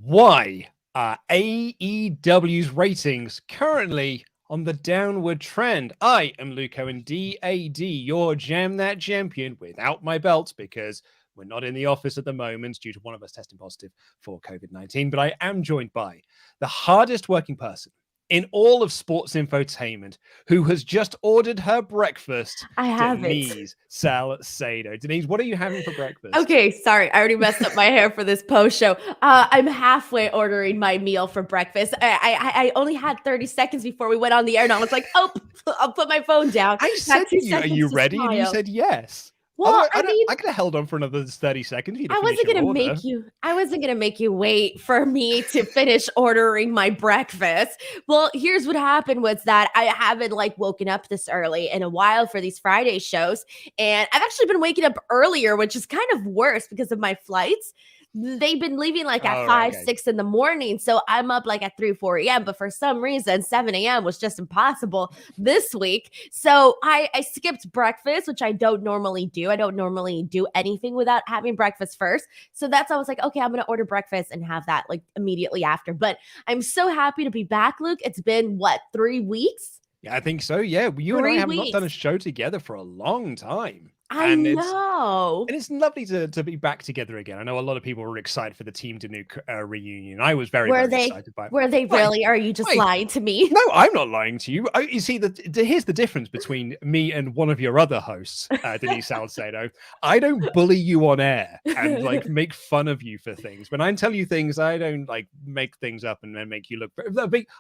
Why are AEW's ratings currently on the downward trend? I am Luco and DAD, your Jam That Champion, without my belt because we're not in the office at the moment due to one of us testing positive for COVID-19. But I am joined by the hardest working person in all of sports infotainment who has just ordered her breakfast. I have Denise Salcedo. Denise, what are you having for breakfast? Okay, sorry. I already messed up my hair for this post show. I'm halfway ordering my meal for breakfast. I only had 30 seconds before we went on the air, and I was like, oh, I'll put my phone down. I said to you, are you ready? And you said yes. Well, I could have held on for another 30 seconds. I wasn't gonna make you wait for me to finish ordering my breakfast. Well, here's what happened was that I haven't woken up this early in a while for these Friday shows. And I've actually been waking up earlier, which is kind of worse because of my flights. They've been leaving at 5, 6 in the morning. So I'm up at 3, 4 a.m. But for some reason, 7 a.m. was just impossible this week. So I skipped breakfast, which I don't normally do. I don't normally do anything without having breakfast first. So that's, I was like, okay, I'm going to order breakfast and have that immediately after. But I'm so happy to be back, Luke. It's been 3 weeks? Yeah, I think so. Yeah. You and I have not done a show together for a long time. I know. And it's lovely to be back together again. I know a lot of people were excited for the TeamDeNuke reunion. I was very excited by it. Were they really? Are you just lying to me? No, I'm not lying to you. You see, here's the difference between me and one of your other hosts, Denise Salcedo. I don't bully you on air and make fun of you for things. When I tell you things, I don't make things up and then make you look.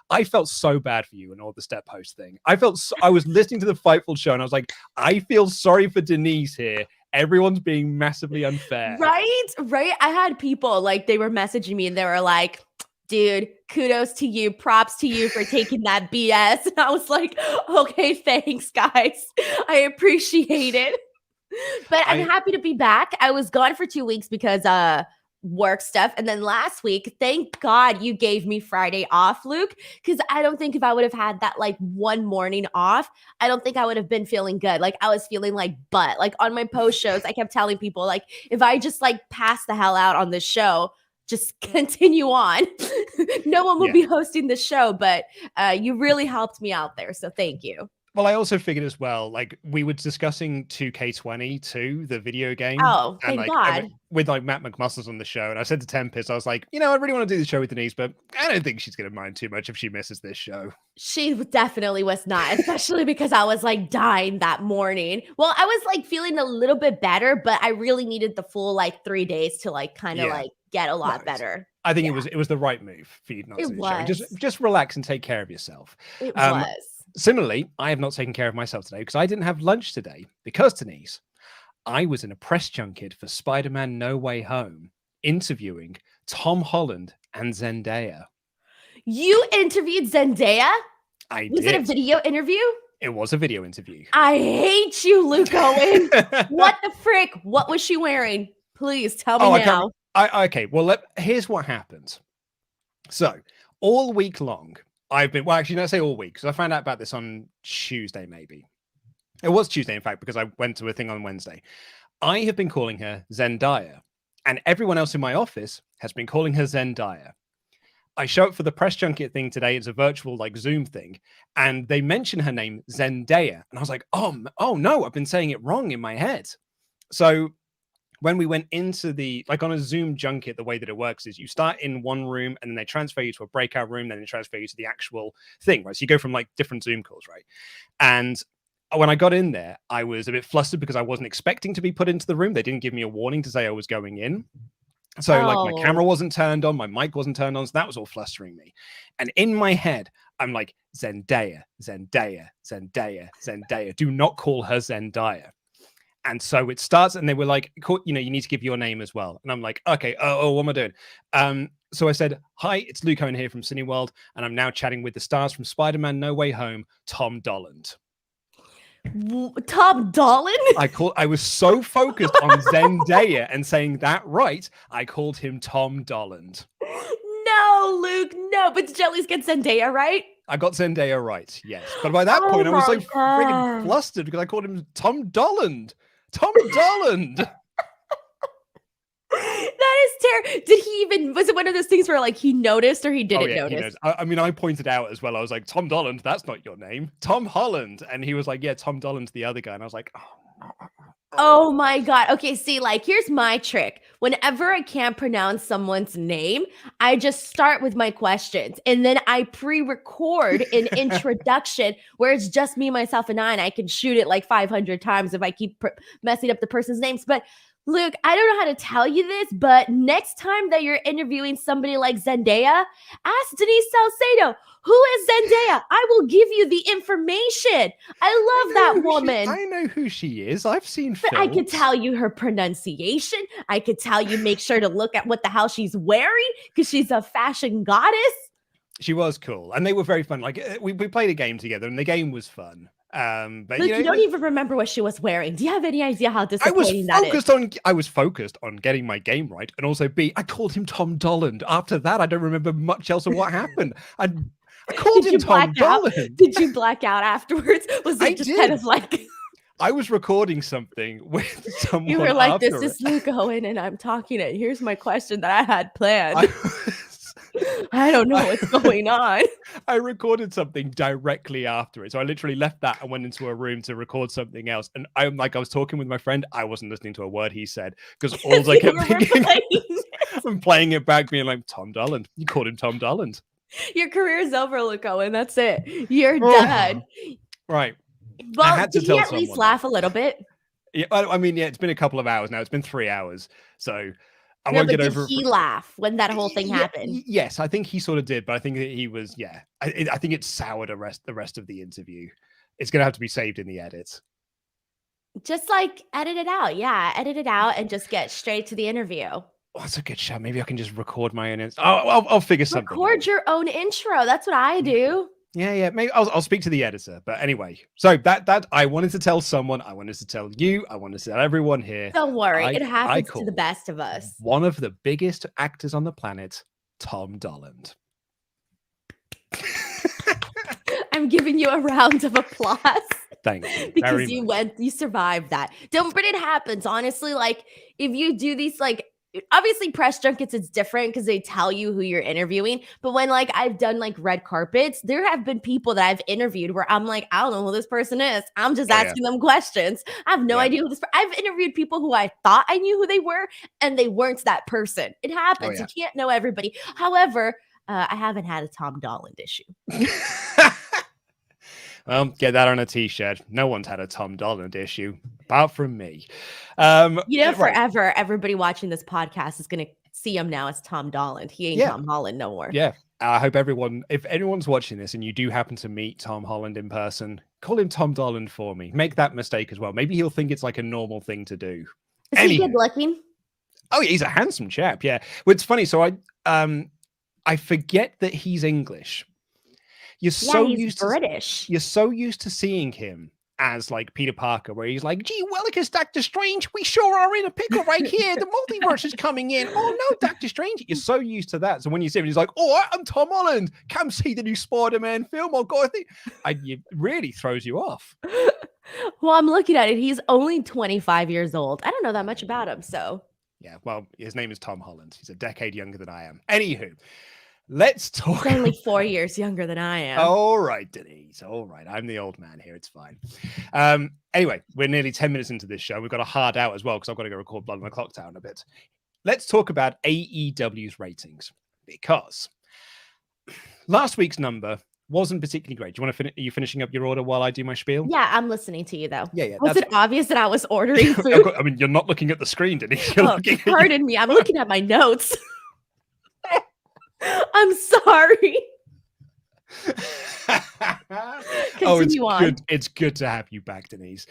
I felt so bad for you and all the step host thing. I was listening to the Fightful show and I was like, I feel sorry for Denise here. Everyone's being massively unfair. Right. I had people they were messaging me and they were like, dude, kudos to you, props to you for taking that BS. And I was like, okay, thanks guys, I appreciate it. But I'm happy to be back. I was gone for 2 weeks because work stuff, and then last week, thank God you gave me Friday off, Luke, because I don't think if I would have had that one morning off, I don't think I would have been feeling good. I was feeling butt. On my post shows, I kept telling people if I just pass the hell out on this show, just continue on. No one will be hosting the show, but you really helped me out there, so thank you. Well, I also figured as well, we were discussing 2K22, the video game. Oh, thank God. With Matt McMuscles on the show. And I said to Tempest, I was like, I really want to do the show with Denise, but I don't think she's going to mind too much if she misses this show. She definitely was not, especially because I was dying that morning. Well, I was feeling a little bit better, but I really needed the full 3 days to get a lot better. I think it was the right move for you not to do the show. Just relax and take care of yourself. It was. Similarly, I have not taken care of myself today because I didn't have lunch today because, Denise, I was in a press junket for Spider-Man No Way Home interviewing Tom Holland and Zendaya. You interviewed Zendaya? I did. Was it a video interview? It was a video interview. I hate you, Luke Owen. What the frick? What was she wearing? Please tell me now. Okay, well, here's what happened. So, all week long, I've been, actually, let's say all week, because I found out about this on Tuesday, maybe. It was Tuesday, in fact, because I went to a thing on Wednesday. I have been calling her Zendaya, and everyone else in my office has been calling her Zendaya. I show up for the press junket thing today. It's a virtual Zoom thing, and they mention her name, Zendaya. And I was like, oh no, I've been saying it wrong in my head. So when we went into the, on a Zoom junket, the way that it works is you start in one room and then they transfer you to a breakout room, then they transfer you to the actual thing, right? So you go from different Zoom calls, right? And when I got in there, I was a bit flustered because I wasn't expecting to be put into the room. They didn't give me a warning to say I was going in. So my camera wasn't turned on, my mic wasn't turned on, so that was all flustering me. And in my head, I'm like, Zendaya, Zendaya, Zendaya, Zendaya. Do not call her Zendaya. And so it starts, and they were like, you need to give your name as well. And I'm like, okay, what am I doing? So I said, hi, it's Luke Owen here from Cineworld, and I'm now chatting with the stars from Spider-Man No Way Home, Tom Holland. Tom Holland? I was so focused on Zendaya and saying that right, I called him Tom Holland. No, Luke, no. But did you at least get Zendaya right? I got Zendaya right, yes. But by that point, I was freaking flustered because I called him Tom Holland. Tom Holland. That is terrible. Did he even, was it one of those things where like he noticed or he didn't notice? I mean, I pointed out as well. I was like, Tom Dolland, that's not your name. Tom Holland. And he was like, yeah, Tom Dolland's the other guy. And I was like, oh my God. Okay, see, like, here's my trick. Whenever I can't pronounce someone's name, I just start with my questions and then I pre-record an introduction where it's just me, myself, and I can shoot it like 500 times if I keep messing up the person's names. But Luke, I don't know how to tell you this, but next time that you're interviewing somebody like Zendaya, ask Denise Salcedo, who is Zendaya? I will give you the information. I love that woman. I know who she is. I've seen but films. I could tell you her pronunciation. I could tell you make sure to look at what the hell she's wearing because she's a fashion goddess. She was cool. And they were very fun. Like we played a game together and the game was fun. But Luke, you don't even remember what she was wearing. Do you have any idea how disappointing that is? I was focused on getting my game right, and also I called him Tom Dolland. After that, I don't remember much else of what happened. I called him Tom Dolland. Did you black out afterwards? Was it just kind of like I was recording something with someone? You were like, "This is Luke Owen, and I'm talking it. Here's my question that I had planned." I don't know what's going on. I recorded something directly after it. So I literally left that and went into a room to record something else. And I was talking with my friend. I wasn't listening to a word he said because all I kept thinking and playing it back, being like, Tom Dolland. You called him Tom Dolland. Your career's over, Luke Owen. That's it. You're done. Right. Well, I had to did he at least laugh a little bit? Yeah, I mean, yeah, it's been a couple of hours now. It's been 3 hours. So I won't get over it. Did he laugh when that whole thing happened? Yes, I think he sort of did, but I think that he was, I think it soured the rest of the interview. It's going to have to be saved in the edit. Just like edit it out. Yeah, edit it out and just get straight to the interview. Oh, that's a good shout. Maybe I can just record my own. I'll figure something. Record your own intro. That's what I do. Yeah. Maybe I'll speak to the editor. But anyway, so that I wanted to tell someone. I wanted to tell you. I wanted to tell everyone here. Don't worry, it happens to the best of us. One of the biggest actors on the planet, Tom Dolland. I'm giving you a round of applause. Thank you. Because you survived that. But it happens, honestly. Like, if you do these, like, obviously press junkets, it's different because they tell you who you're interviewing. But when, like, I've done, like, red carpets, there have been people that I've interviewed where I'm like, I don't know who this person is. I'm just asking them questions. I have no idea who this I've interviewed people who I thought I knew who they were, and they weren't that person. It happens. You can't know everybody. However, I haven't had a Tom Dolland issue. Well, get that on a t-shirt. No one's had a Tom Dolland issue, apart from me. Forever, everybody watching this podcast is going to see him now as Tom Dolland. He ain't Tom Holland no more. Yeah. I hope if anyone's watching this and you do happen to meet Tom Holland in person, call him Tom Dolland for me. Make that mistake as well. Maybe he'll think it's like a normal thing to do. Is he good looking? Oh, yeah, he's a handsome chap. Yeah. Well, it's funny. So I forget that he's English. He's British. You're so used to seeing him as like Peter Parker, where he's like, "Gee willikers, Doctor Strange, we sure are in a pickle right here. The multiverse is coming in. Oh no, Doctor Strange." You're so used to that. So when you see him, he's like, "Oh, I'm Tom Holland. Come see the new Spider-Man film." Oh God, it really throws you off. Well, I'm looking at it. He's only 25 years old. I don't know that much about him, so. Yeah, well, his name is Tom Holland. He's a decade younger than I am. Anywho. Let's talk. He's only 4 years younger than I am. All right, Denise. All right. I'm the old man here. It's fine. Anyway, we're nearly 10 minutes into this show. We've got a hard out as well because I've got to go record Blood on the Clock Tower in a bit. Let's talk about AEW's ratings because last week's number wasn't particularly great. Do you want to are you finishing up your order while I do my spiel? Yeah, I'm listening to you though. Yeah. Was it obvious that I was ordering food? I mean, you're not looking at the screen, Denise. Pardon me. I'm looking at my notes. I'm sorry. Continue on. It's good to have you back, Denise.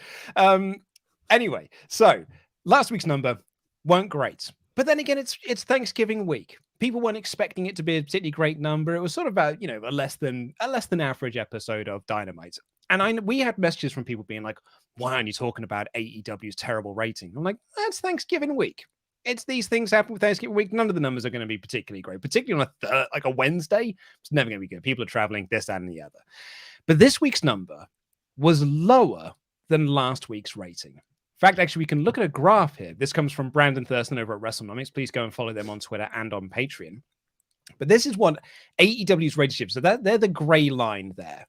Anyway, so last week's number weren't great, but then again, it's Thanksgiving week. People weren't expecting it to be a particularly great number. It was sort of about a less than average episode of Dynamite, and we had messages from people being like, "Why aren't you talking about AEW's terrible rating?" I'm like, "That's Thanksgiving week. It's these things happen with Thanksgiving week. None of the numbers are going to be particularly great, particularly on a Wednesday. It's never going to be good. People are traveling, this, that, and the other." But this week's number was lower than last week's rating. fact, actually, we can look at a graph here. This comes from Brandon Thurston over at WrestleNomics. Please go and follow them on Twitter and on Patreon. But this is what AEW's rating. So they're the gray line there.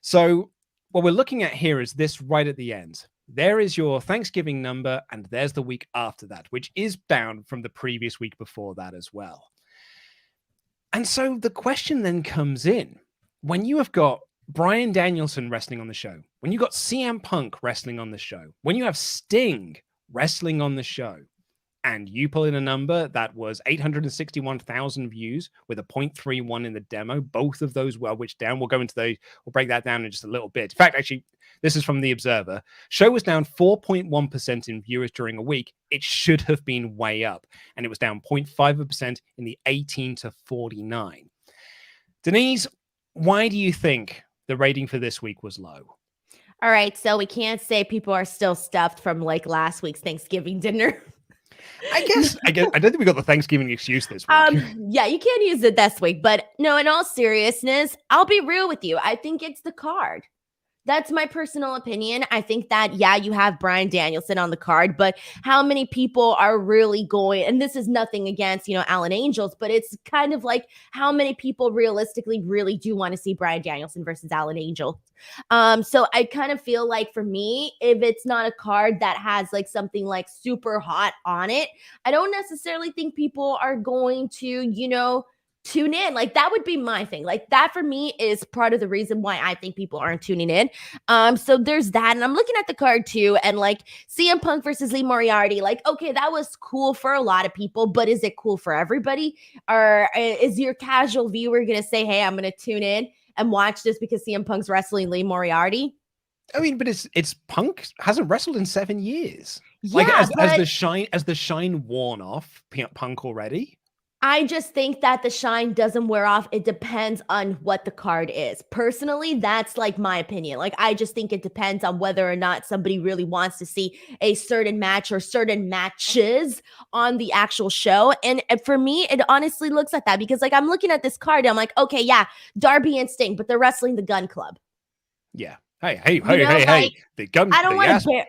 So what we're looking at here is this right at the end. There is your Thanksgiving number, and there's the week after that, which is bound from the previous week before that as well. And so the question then comes in, when you have got Bryan Danielson wrestling on the show, when you got CM Punk wrestling on the show, when you have Sting wrestling on the show, and you pull in a number that was 861,000 views with a 0.31 in the demo, both of those were which down. We'll go into those. We'll break that down in just a little bit. In fact, actually, this is from The Observer. Show was down 4.1% in viewers during a week. It should have been way up. And it was down 0.5% in the 18 to 49. Denise, why do you think the rating for this week was low? All right. So we can't say people are still stuffed from like last week's Thanksgiving dinner. I guess I don't think we got the Thanksgiving excuse this week. Yeah, you can't use it this week, but no, in all seriousness, I'll be real with you. I think it's the card. That's my personal opinion. I think that, yeah, you have Bryan Danielson on the card, but how many people are really going, and this is nothing against, Alan Angels, but it's kind of like how many people realistically really do want to see Bryan Danielson versus Alan Angel. So I kind of feel like for me, if it's not a card that has like something like super hot on it, I don't necessarily think people are going to, tune in. Like that would be my thing. Like that for me is part of the reason why I think people aren't tuning in. So there's that. And I'm looking at the card too. And like CM Punk versus Lee Moriarty, like, okay, that was cool for a lot of people, but is it cool for everybody? Or is your casual viewer going to say, hey, I'm going to tune in and watch this because CM Punk's wrestling Lee Moriarty? I mean, but it's Punk hasn't wrestled in 7 years. Yeah, like as the shine worn off Punk already. I just think that the shine doesn't wear off. It depends on what the card is. Personally, that's like my opinion. Like, I just think it depends on whether or not somebody really wants to see a certain match or certain matches on the actual show. And for me, it honestly looks like that because like I'm looking at this card and I'm like, okay, yeah, Darby and Sting, but they're wrestling the Gun Club. Yeah. Hey. The Gun. I don't want to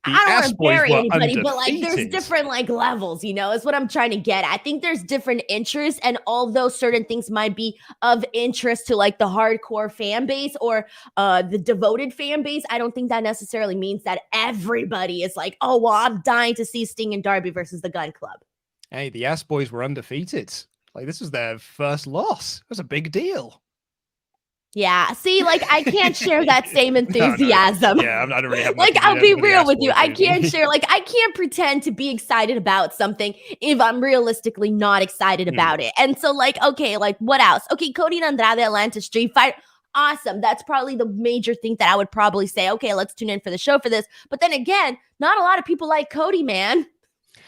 I don't want to bury anybody, undefeated. But like there's different like levels, is what I'm trying to get. I think there's different interests, and although certain things might be of interest to like the hardcore fan base or the devoted fan base, I don't think that necessarily means that everybody is like, oh, well, I'm dying to see Sting and Darby versus the Gun Club. Hey, the Ass Boys were undefeated. Like this was their first loss. It was a big deal. Yeah, see, like I can't share that same enthusiasm. No. Yeah, I don't really have like I'll be real with you. I can't share, like I can't pretend to be excited about something if I'm realistically not excited about it. And so like, okay, like what else? Okay, Cody and Andrade Atlanta Street Fight. Awesome. That's probably the major thing that I would probably say, okay, let's tune in for the show for this. But then again, not a lot of people like Cody, man.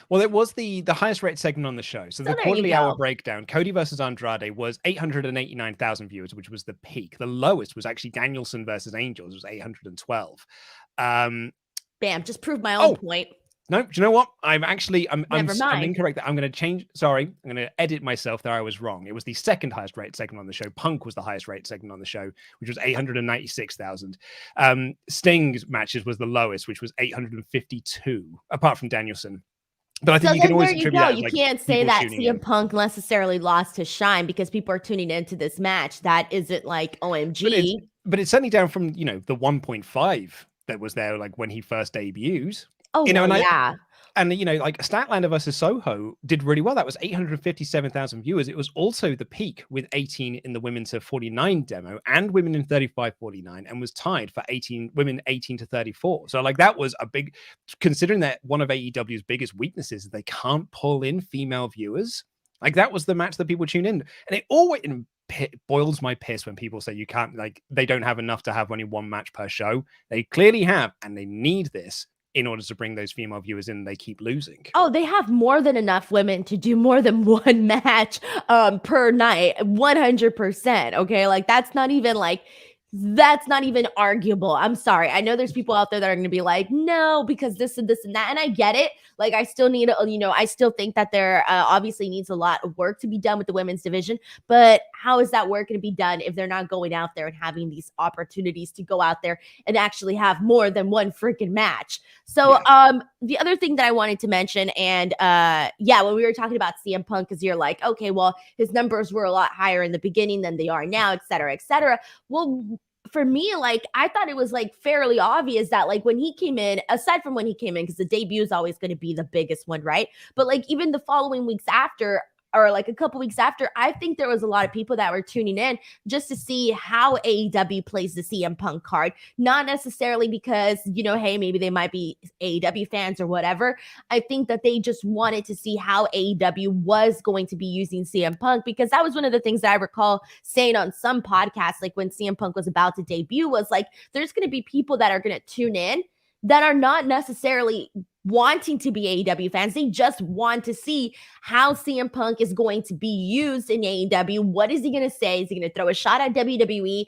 Well, it was the highest rated segment on the show. So the quarterly hour breakdown, Cody versus Andrade, was 889,000 viewers, which was the peak. The lowest was actually Danielson versus Angels, it was 812. Bam, just proved my own point. No, do you know what? I'm incorrect. I'm going to change. Sorry, I'm going to edit myself there. I was wrong. It was the second highest rated segment on the show. Punk was the highest rated segment on the show, which was 896,000. Sting's matches was the lowest, which was 852, apart from Danielson. But I think you can always attribute that. You can't say that CM Punk necessarily lost his shine because people are tuning into this match. That isn't like OMG. But it's certainly down from, the 1.5 that was there like when he first debuted. Oh, yeah. And, like Statlander versus Soho did really well. That was 857,000 viewers. It was also the peak with 18 in the women to 49 demo and women in 35-49 and was tied for women 18 to 34. So like that was a big, considering that one of AEW's biggest weaknesses is they can't pull in female viewers. Like that was the match that people tune in. And it always boils my piss when people say you can't, like they don't have enough to have only one match per show. They clearly have, and they need this in order to bring those female viewers in. They keep losing. Oh, they have more than enough women to do more than one match per night. 100%. Okay. Like that's not even like That's not even arguable. I'm sorry. I know there's people out there that are going to be like, no, because this and this and that. And I get it. Like, I still need, I still think that there obviously needs a lot of work to be done with the women's division. But how is that work going to be done if they're not going out there and having these opportunities to go out there and actually have more than one freaking match? So, the other thing that I wanted to mention, and when we were talking about CM Punk, because you're like, okay, well, his numbers were a lot higher in the beginning than they are now, et cetera, et cetera. Well, for me, like, I thought it was like fairly obvious that like when he came in, aside from when he came in, because the debut is always going to be the biggest one, right? But like even the following weeks after, or like a couple weeks after, I think there was a lot of people that were tuning in just to see how AEW plays the CM Punk card. Not necessarily because, hey, maybe they might be AEW fans or whatever. I think that they just wanted to see how AEW was going to be using CM Punk, because that was one of the things that I recall saying on some podcasts, like when CM Punk was about to debut, was like, there's going to be people that are going to tune in that are not necessarily wanting to be AEW fans. They just want to see how CM Punk is going to be used in AEW. What is he going to say? Is he going to throw a shot at WWE?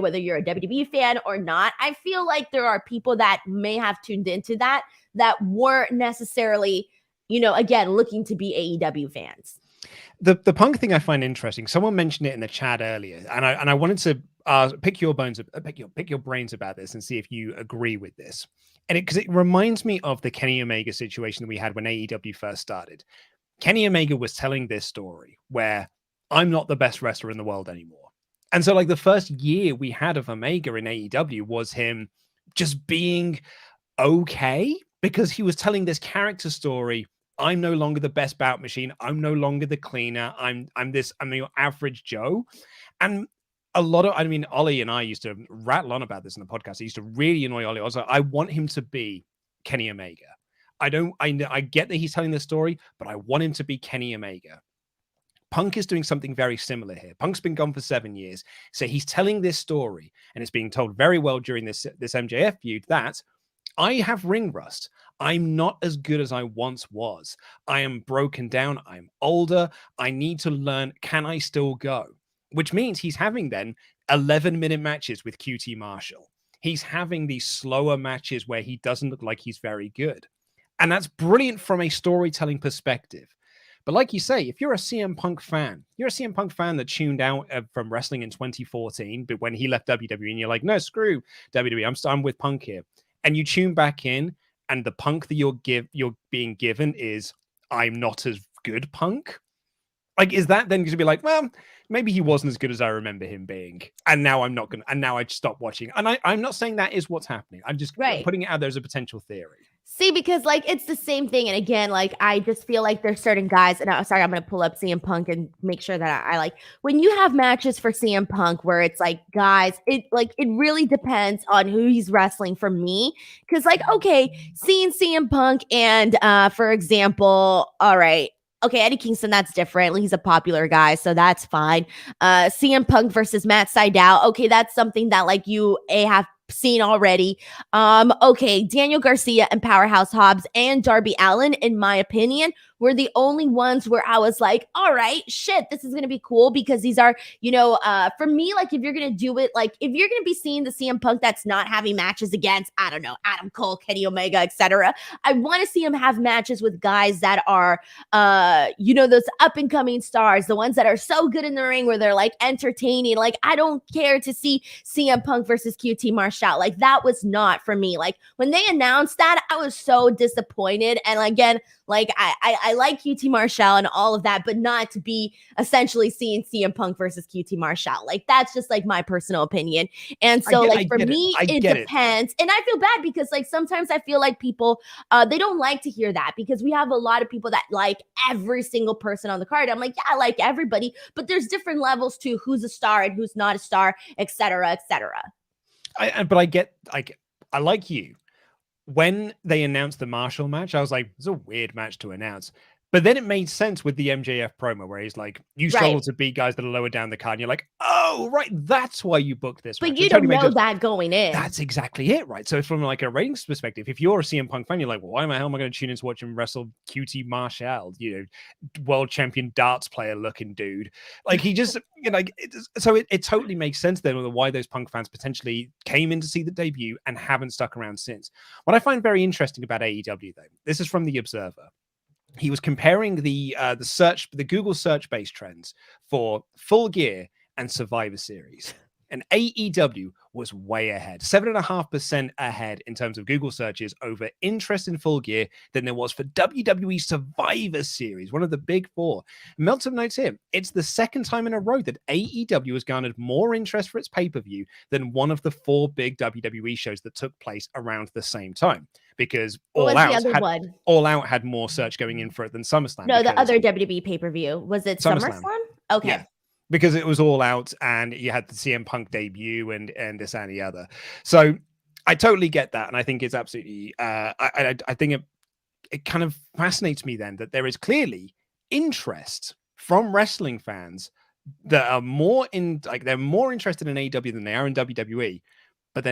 Whether you're a WWE fan or not, I feel like there are people that may have tuned into that weren't necessarily, again, looking to be AEW fans. The Punk thing I find interesting. Someone mentioned it in the chat earlier, and I wanted to pick your brains about this and see if you agree with this. And because it reminds me of the Kenny Omega situation that we had when AEW first started. Kenny Omega was telling this story where I'm not the best wrestler in the world anymore. And so like the first year we had of Omega in AEW was him just being okay, because he was telling this character story. I'm no longer the best bout machine. I'm no longer the cleaner. I'm your average Joe. And Ollie and I used to rattle on about this in the podcast. I used to really annoy Ollie. I was like, I want him to be Kenny Omega. I get that he's telling this story, but I want him to be Kenny Omega. Punk is doing something very similar here. Punk's been gone for 7 years. So he's telling this story, and it's being told very well during this MJF feud, that I have ring rust. I'm not as good as I once was. I am broken down. I'm older. I need to learn. Can I still go? Which means he's having then 11-minute matches with QT Marshall. He's having these slower matches where he doesn't look like he's very good. And that's brilliant from a storytelling perspective. But like you say, if you're a CM Punk fan, that tuned out from wrestling in 2014, but when he left WWE, and you're like, no, screw WWE, I'm with Punk here. And you tune back in, and the Punk that you're being given is, I'm not as good Punk. Like, is that then going to be like, well, maybe he wasn't as good as I remember him being, and now I'm not going to, and now I stop watching. And I'm not saying that is what's happening. I'm just putting it out there as a potential theory. See, because like it's the same thing. And again, like I just feel like there's certain guys, and I'm going to pull up CM Punk and make sure that I like when you have matches for CM Punk where it's like, guys, it really depends on who he's wrestling for me. Cause like, okay, seeing CM Punk and for example, all right. Okay, Eddie Kingston, that's different. He's a popular guy, so that's fine. CM Punk versus Matt Sydal. Okay, that's something that like you have seen already. Okay, Daniel Garcia and Powerhouse Hobbs and Darby Allin, in my opinion, were the only ones where I was like, all right, shit, this is gonna be cool, because these are, for me, like if you're gonna do it, like if you're gonna be seeing the CM Punk that's not having matches against, I don't know, Adam Cole, Kenny Omega, etc., I want to see him have matches with guys that are those up and coming stars, the ones that are so good in the ring where they're like entertaining. Like I don't care to see CM Punk versus QT Marshall. Like that was not for me. Like when they announced that, I was so disappointed. And again, like I like QT Marshall and all of that, but not to be essentially seeing CM Punk versus QT Marshall. Like that's just like my personal opinion. And so for me, it depends. And I feel bad because like sometimes I feel like people they don't like to hear that, because we have a lot of people that like every single person on the card. I'm like, yeah, I like everybody, but there's different levels to who's a star and who's not a star, et cetera, et cetera. I like you. When they announced the Marshall match, I was like, it's a weird match to announce. But then it made sense with the MJF promo where he's like, you struggle to beat guys that are lower down the card. And you're like, oh, right, that's why you booked this match. But you don't know that going in. That's exactly it, right? So from like a ratings perspective, if you're a CM Punk fan, you're like, well, why the hell am I going to tune in to watch him wrestle QT Marshall, world champion darts player looking dude? Like he just, so it totally makes sense then why those Punk fans potentially came in to see the debut and haven't stuck around since. What I find very interesting about AEW, though, this is from The Observer. He was comparing the Google search based trends for Full Gear and Survivor Series. And AEW was way ahead, 7.5% ahead in terms of Google searches over interest in Full Gear than there was for WWE Survivor Series, one of the big four. Meltzer notes here, it's the second time in a row that AEW has garnered more interest for its pay-per-view than one of the four big WWE shows that took place around the same time. Because All Out had more search going in for it than SummerSlam. No, the other WWE pay-per-view. Was it SummerSlam? Okay. Yeah. Because it was All Out and you had the CM Punk debut and this and the other. So I totally get that. And I think it's absolutely, I think it kind of fascinates me then that there is clearly interest from wrestling fans that are they're more interested in AEW than they are in WWE, but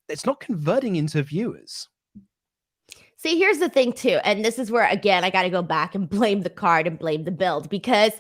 it's not converting into viewers. See, here's the thing too. And this is where, again, I got to go back and blame the card and blame the build because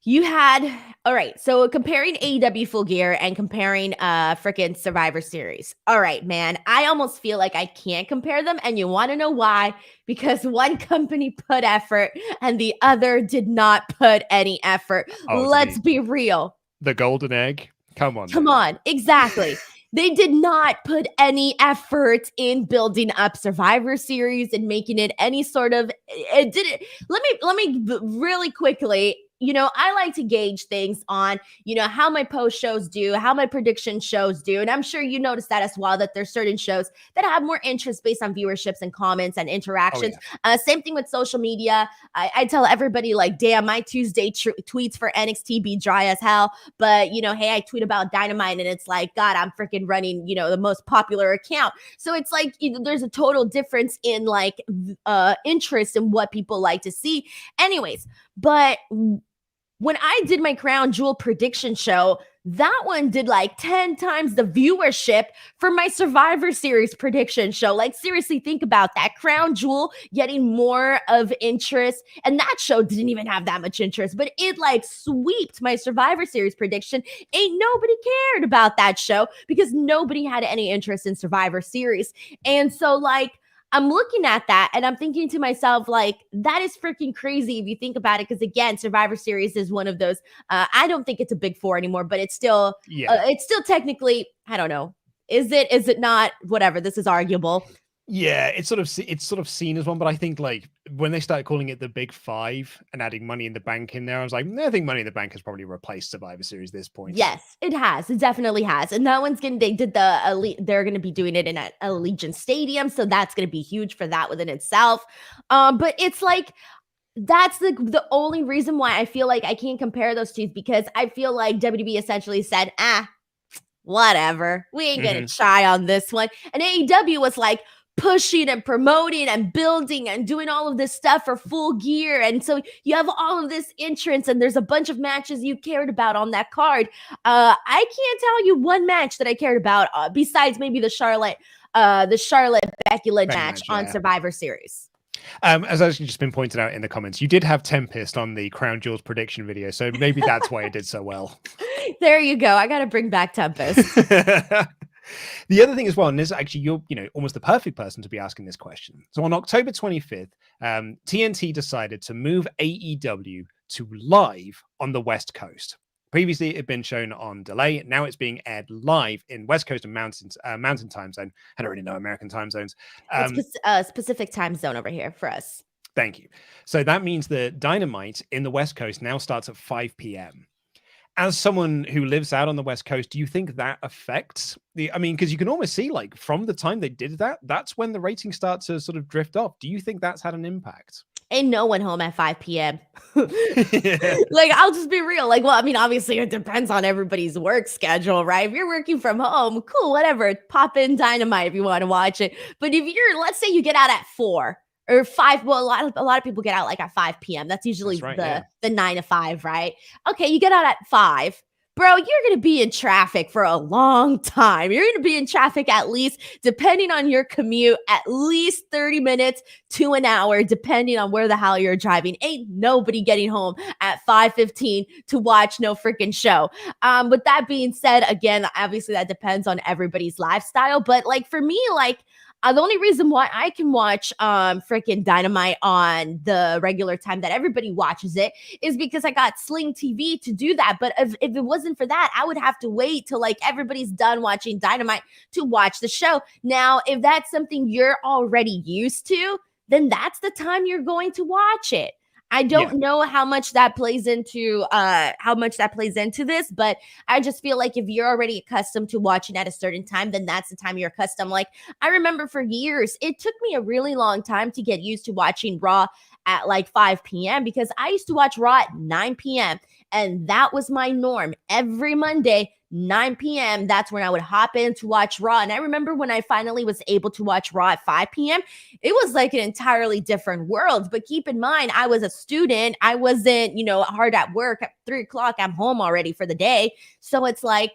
you had, all right, so comparing AEW Full Gear and comparing freaking Survivor Series. All right, man, I almost feel like I can't compare them. And you want to know why? Because one company put effort and the other did not put any effort. Let's be real. The golden egg. Come on. Come on. Exactly. They did not put any effort in building up Survivor Series and making it any sort of, it didn't. Let me really quickly, I like to gauge things on, how my post shows do, how my prediction shows do. And I'm sure you noticed that as well, that there's certain shows that have more interest based on viewerships and comments and interactions. Oh, yeah. Same thing with social media. I tell everybody like, damn, my Tuesday tweets for NXT be dry as hell. But, hey, I tweet about Dynamite and it's like, God, I'm freaking running, the most popular account. So it's like, there's a total difference in like interest in what people like to see. Anyways, but when I did my Crown Jewel prediction show, that one did like 10 times the viewership for my Survivor Series prediction show. Like, seriously, think about that. Crown Jewel getting more of interest. And that show didn't even have that much interest, but it like sweeped my Survivor Series prediction. Ain't nobody cared about that show because nobody had any interest in Survivor Series. And so like, I'm looking at that and I'm thinking to myself, like, that is freaking crazy if you think about it. Because again, Survivor Series is one of those, I don't think it's a big four anymore, but it's still, it's still technically, I don't know. Is it not? Whatever. This is arguable. Yeah, it's sort of seen as one, but I think like when they started calling it the Big Five and adding Money in the Bank in there, I was like, I think Money in the Bank has probably replaced Survivor Series at this point. Yes, it has. It definitely has. And that one's they're going to be doing it in a Allegiant Stadium, so that's going to be huge for that within itself. But it's like that's the only reason why I feel like I can't compare those two, because I feel like WWE essentially said, whatever, we ain't gonna try on this one, and AEW was like pushing and promoting and building and doing all of this stuff for Full Gear. And so you have all of this entrance and there's a bunch of matches you cared about on that card. I can't tell you one match that I cared about besides maybe the Charlotte Becky Lynch match on Survivor Series. As actually just been pointed out in the comments, you did have Tempest on the Crown Jewels prediction video, so maybe that's why it did so well. There you go. I got to bring back Tempest. The other thing as well, and this is actually you're almost the perfect person to be asking this question. So on October 25th, TNT decided to move AEW to live on the West Coast. Previously, it had been shown on delay. Now it's being aired live in West Coast and Mountain time zone. I don't really know American time zones. It's a specific time zone over here for us. Thank you. So that means that Dynamite in the West Coast now starts at 5 p.m. As someone who lives out on the West Coast, do you think that affects because you can almost see like from the time they did that, that's when the ratings start to sort of drift off. Do you think that's had an impact? Ain't no one home at 5 p.m. Like, I'll just be real. Like, well, I mean, obviously it depends on everybody's work schedule, right? If you're working from home, cool, whatever. Pop in Dynamite if you want to watch it. But if let's say you get out at 4 or 5. Well, a lot of people get out like at 5 p.m. That's usually the 9 to 5, right? Okay, you get out at 5. Bro, you're going to be in traffic for a long time. You're going to be in traffic at least, depending on your commute, at least 30 minutes to an hour, depending on where the hell you're driving. Ain't nobody getting home at 5:15 to watch no freaking show. With that being said, again, obviously that depends on everybody's lifestyle. But like for me, like, the only reason why I can watch freaking Dynamite on the regular time that everybody watches it is because I got Sling TV to do that. But if it wasn't for that, I would have to wait till like everybody's done watching Dynamite to watch the show. Now, if that's something you're already used to, then that's the time you're going to watch it. I don't know how much that plays into this, but I just feel like if you're already accustomed to watching at a certain time, then that's the time you're accustomed. Like I remember for years, it took me a really long time to get used to watching Raw at like 5 p.m. because I used to watch Raw at 9 p.m. and that was my norm every Monday. 9 p.m. That's when I would hop in to watch Raw. And I remember when I finally was able to watch Raw at 5 p.m., it was like an entirely different world. But keep in mind, I was a student. I wasn't, hard at work. At 3 o'clock, I'm home already for the day. So it's like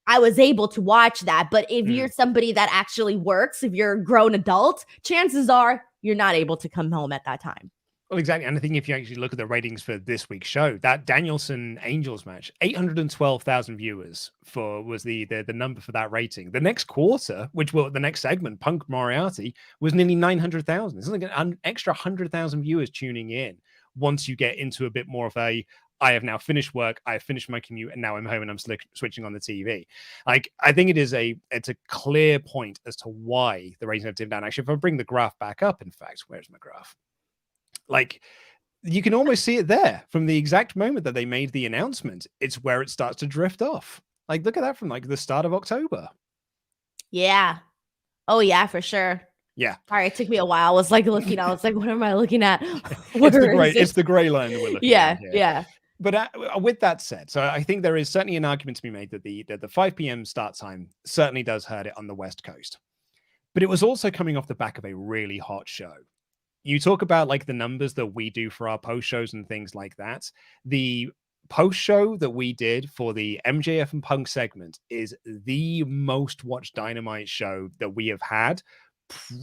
I was able to watch that. But if you're somebody that actually works, if you're a grown adult, chances are you're not able to come home at that time. Well, exactly. And I think if you actually look at the ratings for this week's show, that Danielson Angels match, 812,000 viewers was the number for that rating. The next quarter, the next segment, Punk Moriarty, was nearly 900,000. It's like an extra 100,000 viewers tuning in once you get into a bit more of I have now finished work, I have finished my commute, and now I'm home and I'm switching on the TV. Like, I think it's a clear point as to why the ratings have dipped down. Actually, if I bring the graph back up, in fact, where's my graph? Like, you can almost see it there from the exact moment that they made the announcement. It's where it starts to drift off. Like, look at that from like the start of October. Yeah. Oh yeah, for sure. Yeah. All right. It took me a while. I was like looking. I was like, what am I looking at? It's the gray line that we're looking at. Yeah. But with that said, so I think there is certainly an argument to be made that the 5 p.m. start time certainly does hurt it on the West Coast. But it was also coming off the back of a really hot show. You talk about like the numbers that we do for our post shows and things like that. The post show that we did for the MJF and Punk segment is the most watched Dynamite show that we have had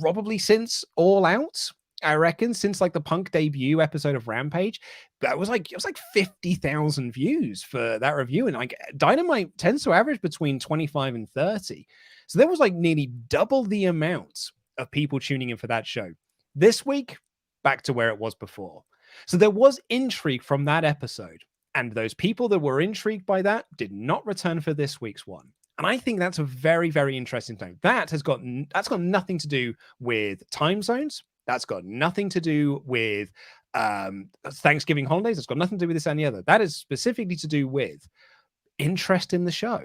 probably since All Out. I reckon since like the Punk debut episode of Rampage, it was like 50,000 views for that review. And like Dynamite tends to average between 25 and 30. So there was like nearly double the amount of people tuning in for that show. This week, back to where it was before. So there was intrigue from that episode. And those people that were intrigued by that did not return for this week's one. And I think that's a very, very interesting thing. That's got nothing to do with time zones. That's got nothing to do with Thanksgiving holidays. It's got nothing to do with this and the other. That is specifically to do with interest in the show.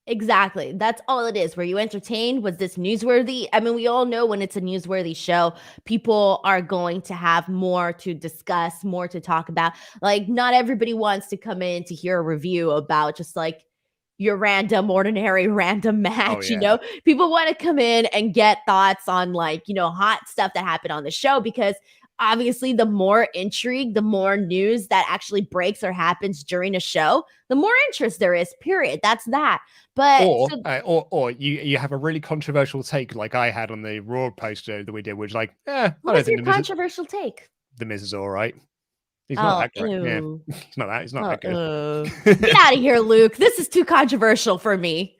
Exactly. That's all it is. Were you entertained? Was this newsworthy? I mean, we all know when it's a newsworthy show, people are going to have more to discuss, more to talk about. Like, not everybody wants to come in to hear a review about just like your random match. People want to come in and get thoughts on like, hot stuff that happened on the show, because obviously the more intrigue, the more news that actually breaks or happens during a show, the more interest there is, period. That's that. But or you have a really controversial take like I had on the Raw post show that we did, which like, what was your controversial take? The Miz is all right. He's not that great. Yeah. He's not that good. Get out of here, Luke. This is too controversial for me.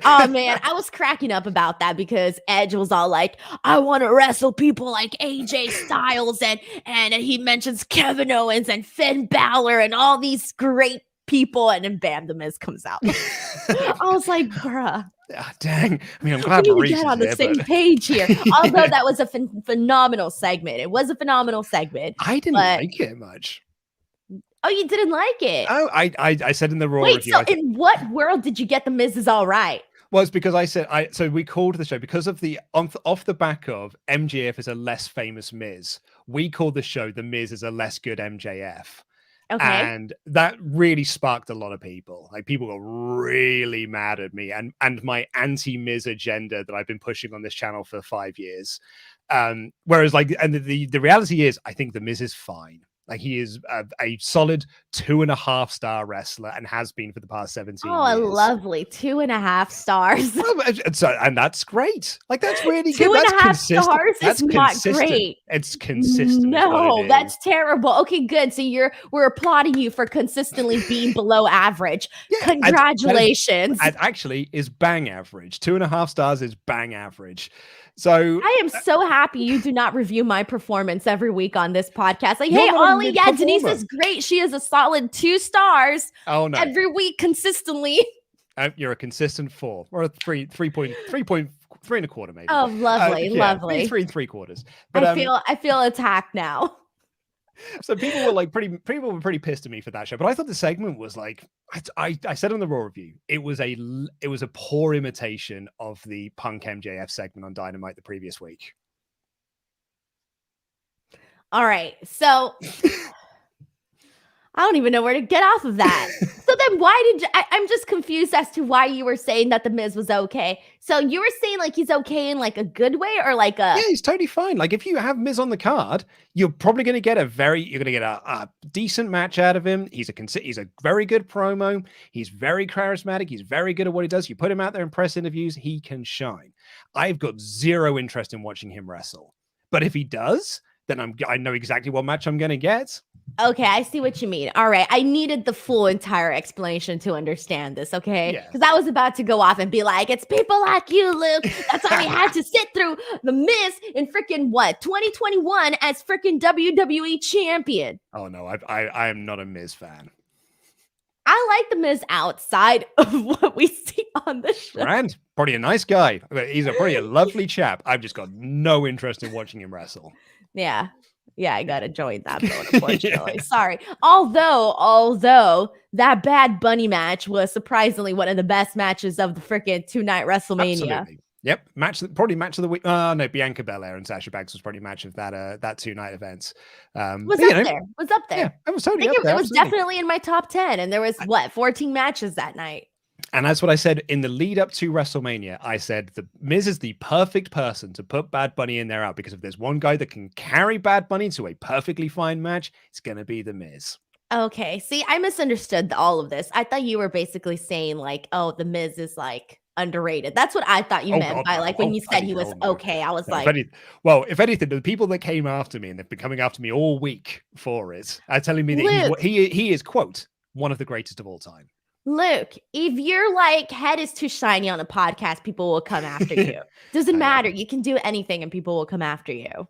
Oh man, I was cracking up about that because Edge was all like, I want to wrestle people like AJ Styles, and he mentions Kevin Owens and Finn Balor and all these great people, and then bam, the Miz comes out. I was like, bruh. Dang. I mean, I'm glad we get on the same page here. Although that was a phenomenal segment. It was a phenomenal segment. I didn't like it much. Oh, you didn't like it? Oh, I said in the Raw review. So in what world did you get the Miz is all right? Well, it's because I said so we called the show because of the off the back of MJF is a less famous Miz. We called the show The Miz is a less good MJF. Okay. And that really sparked a lot of people. Like, people got really mad at me and my anti-Miz agenda that I've been pushing on this channel for 5 years. Whereas like, and the reality is, I think the Miz is fine. Like he is a solid 2.5-star wrestler and has been for the past 17 Oh, a years. lovely 2.5 stars. And that's great. Like that's really Two good. and That's a half consistent. stars That's is not consistent. great. It's consistent. No, that's terrible. Okay, good. So we're applauding you for consistently being below average. Yeah, congratulations. It actually is bang average. 2.5 stars is bang average. So I am so happy you do not review my performance every week on this podcast. Like, You're hey, not a Ollie, yeah, mid-performer. Denise is great. She is a solid 2 stars Oh no, every week consistently. you're a consistent 4 or a 3.1/4 maybe. Oh, lovely, lovely. 3 3/4. But I feel attacked now. So people were pretty pissed at me for that show, but I thought the segment was like, I said on the Raw review, it was a poor imitation of the Punk MJF segment on Dynamite the previous week. All right, so I don't even know where to get off of that. So then why did I'm just confused as to why you were saying that the Miz was okay. So you were saying like he's okay in like a good way or like a... Yeah, he's totally fine. Like if you have Miz on the card, you're probably going to get a decent match out of him. He's a very good promo. He's very charismatic. He's very good at what he does. You put him out there in press interviews, he can shine. I've got zero interest in watching him wrestle. But if he does, then I know exactly what match I'm going to get. Okay, I see what you mean. All right, I needed the full entire explanation to understand this, okay? Because I was about to go off and be like, it's people like you, Luke. That's why we had to sit through the Miz in freaking 2021 as freaking WWE champion. Oh no, I am not a Miz fan. I like the Miz outside of what we see on the show. Brand, probably a nice guy. He's probably a lovely chap. I've just got no interest in watching him wrestle. Yeah, I gotta join that boat, unfortunately. Yeah. Sorry. Although that Bad Bunny match was surprisingly one of the best matches of the freaking 2-night WrestleMania. Absolutely. Yep, probably match of the week. No, Bianca Belair and Sasha Banks was probably match of that 2-night event. Was up there. Yeah, it was totally up there. It was absolutely. Definitely in my top 10, and there was 14 matches that night. And that's what I said in the lead up to WrestleMania. I said the Miz is the perfect person to put Bad Bunny in there out, because if there's one guy that can carry Bad Bunny to a perfectly fine match, it's going to be the Miz. Okay. See, I misunderstood all of this. I thought you were basically saying like, oh, the Miz is like underrated. That's what I thought you meant by like when you said he was okay. I was like, if anything, the people that came after me and they've been coming after me all week for it are telling me that he is, quote, one of the greatest of all time. Luke, if your like head is too shiny on a podcast, people will come after you. Doesn't matter. You can do anything and people will come after you.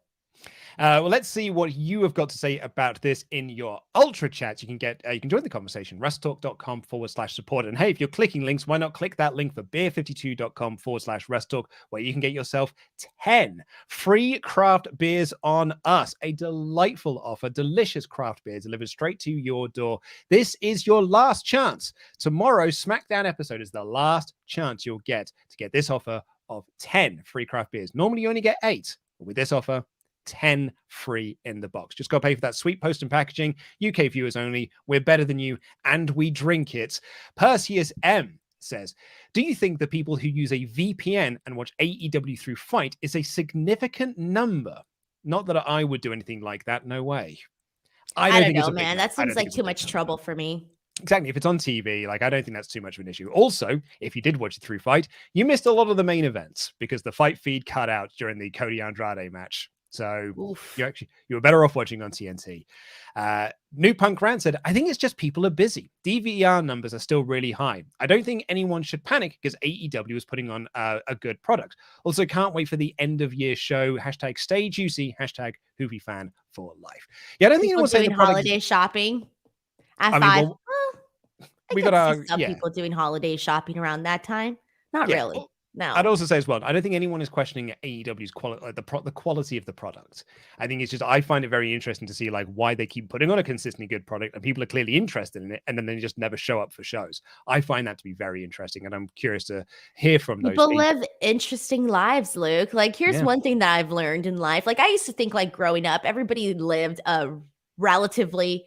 Well, let's see what you have got to say about this in your Ultra Chats. You can join the conversation, WrestleTalk.com/support. And hey, if you're clicking links, why not click that link for beer52.com/WrestleTalk, where you can get yourself 10 free craft beers on us. A delightful offer, delicious craft beer delivered straight to your door. This is your last chance. Tomorrow's SmackDown episode is the last chance you'll get to get this offer of 10 free craft beers. Normally you only get 8, but with this offer, 10 free in the box. Just go pay for that sweet post and packaging. UK viewers only. We're better than you, and we drink it. Perseus M says, do you think the people who use a VPN and watch AEW through Fight is a significant number? Not that I would do anything like that. No way. I don't know, man. That seems like too much trouble for me. Exactly. If it's on TV, like, I don't think that's too much of an issue. Also, if you did watch it through Fight, you missed a lot of the main events because the Fight feed cut out during the Cody Andrade match. So you were better off watching on TNT. New Punk Rant said, I think it's just people are busy. DVR numbers are still really high. I don't think anyone should panic because AEW is putting on a good product. Also, can't wait for the end of year show. # stay juicy. # Hoovy fan for life. Yeah, I don't think anyone's doing holiday shopping. We got some people doing holiday shopping around that time. Not really. No. I'd also say as well, I don't think anyone is questioning AEW's quality, like the quality of the product. I think it's just, I find it very interesting to see like why they keep putting on a consistently good product and people are clearly interested in it, and then they just never show up for shows. I find that to be very interesting, and I'm curious to hear from those people. Live interesting lives, Luke. Like, here's one thing that I've learned in life. Like, I used to think like growing up, everybody lived a relatively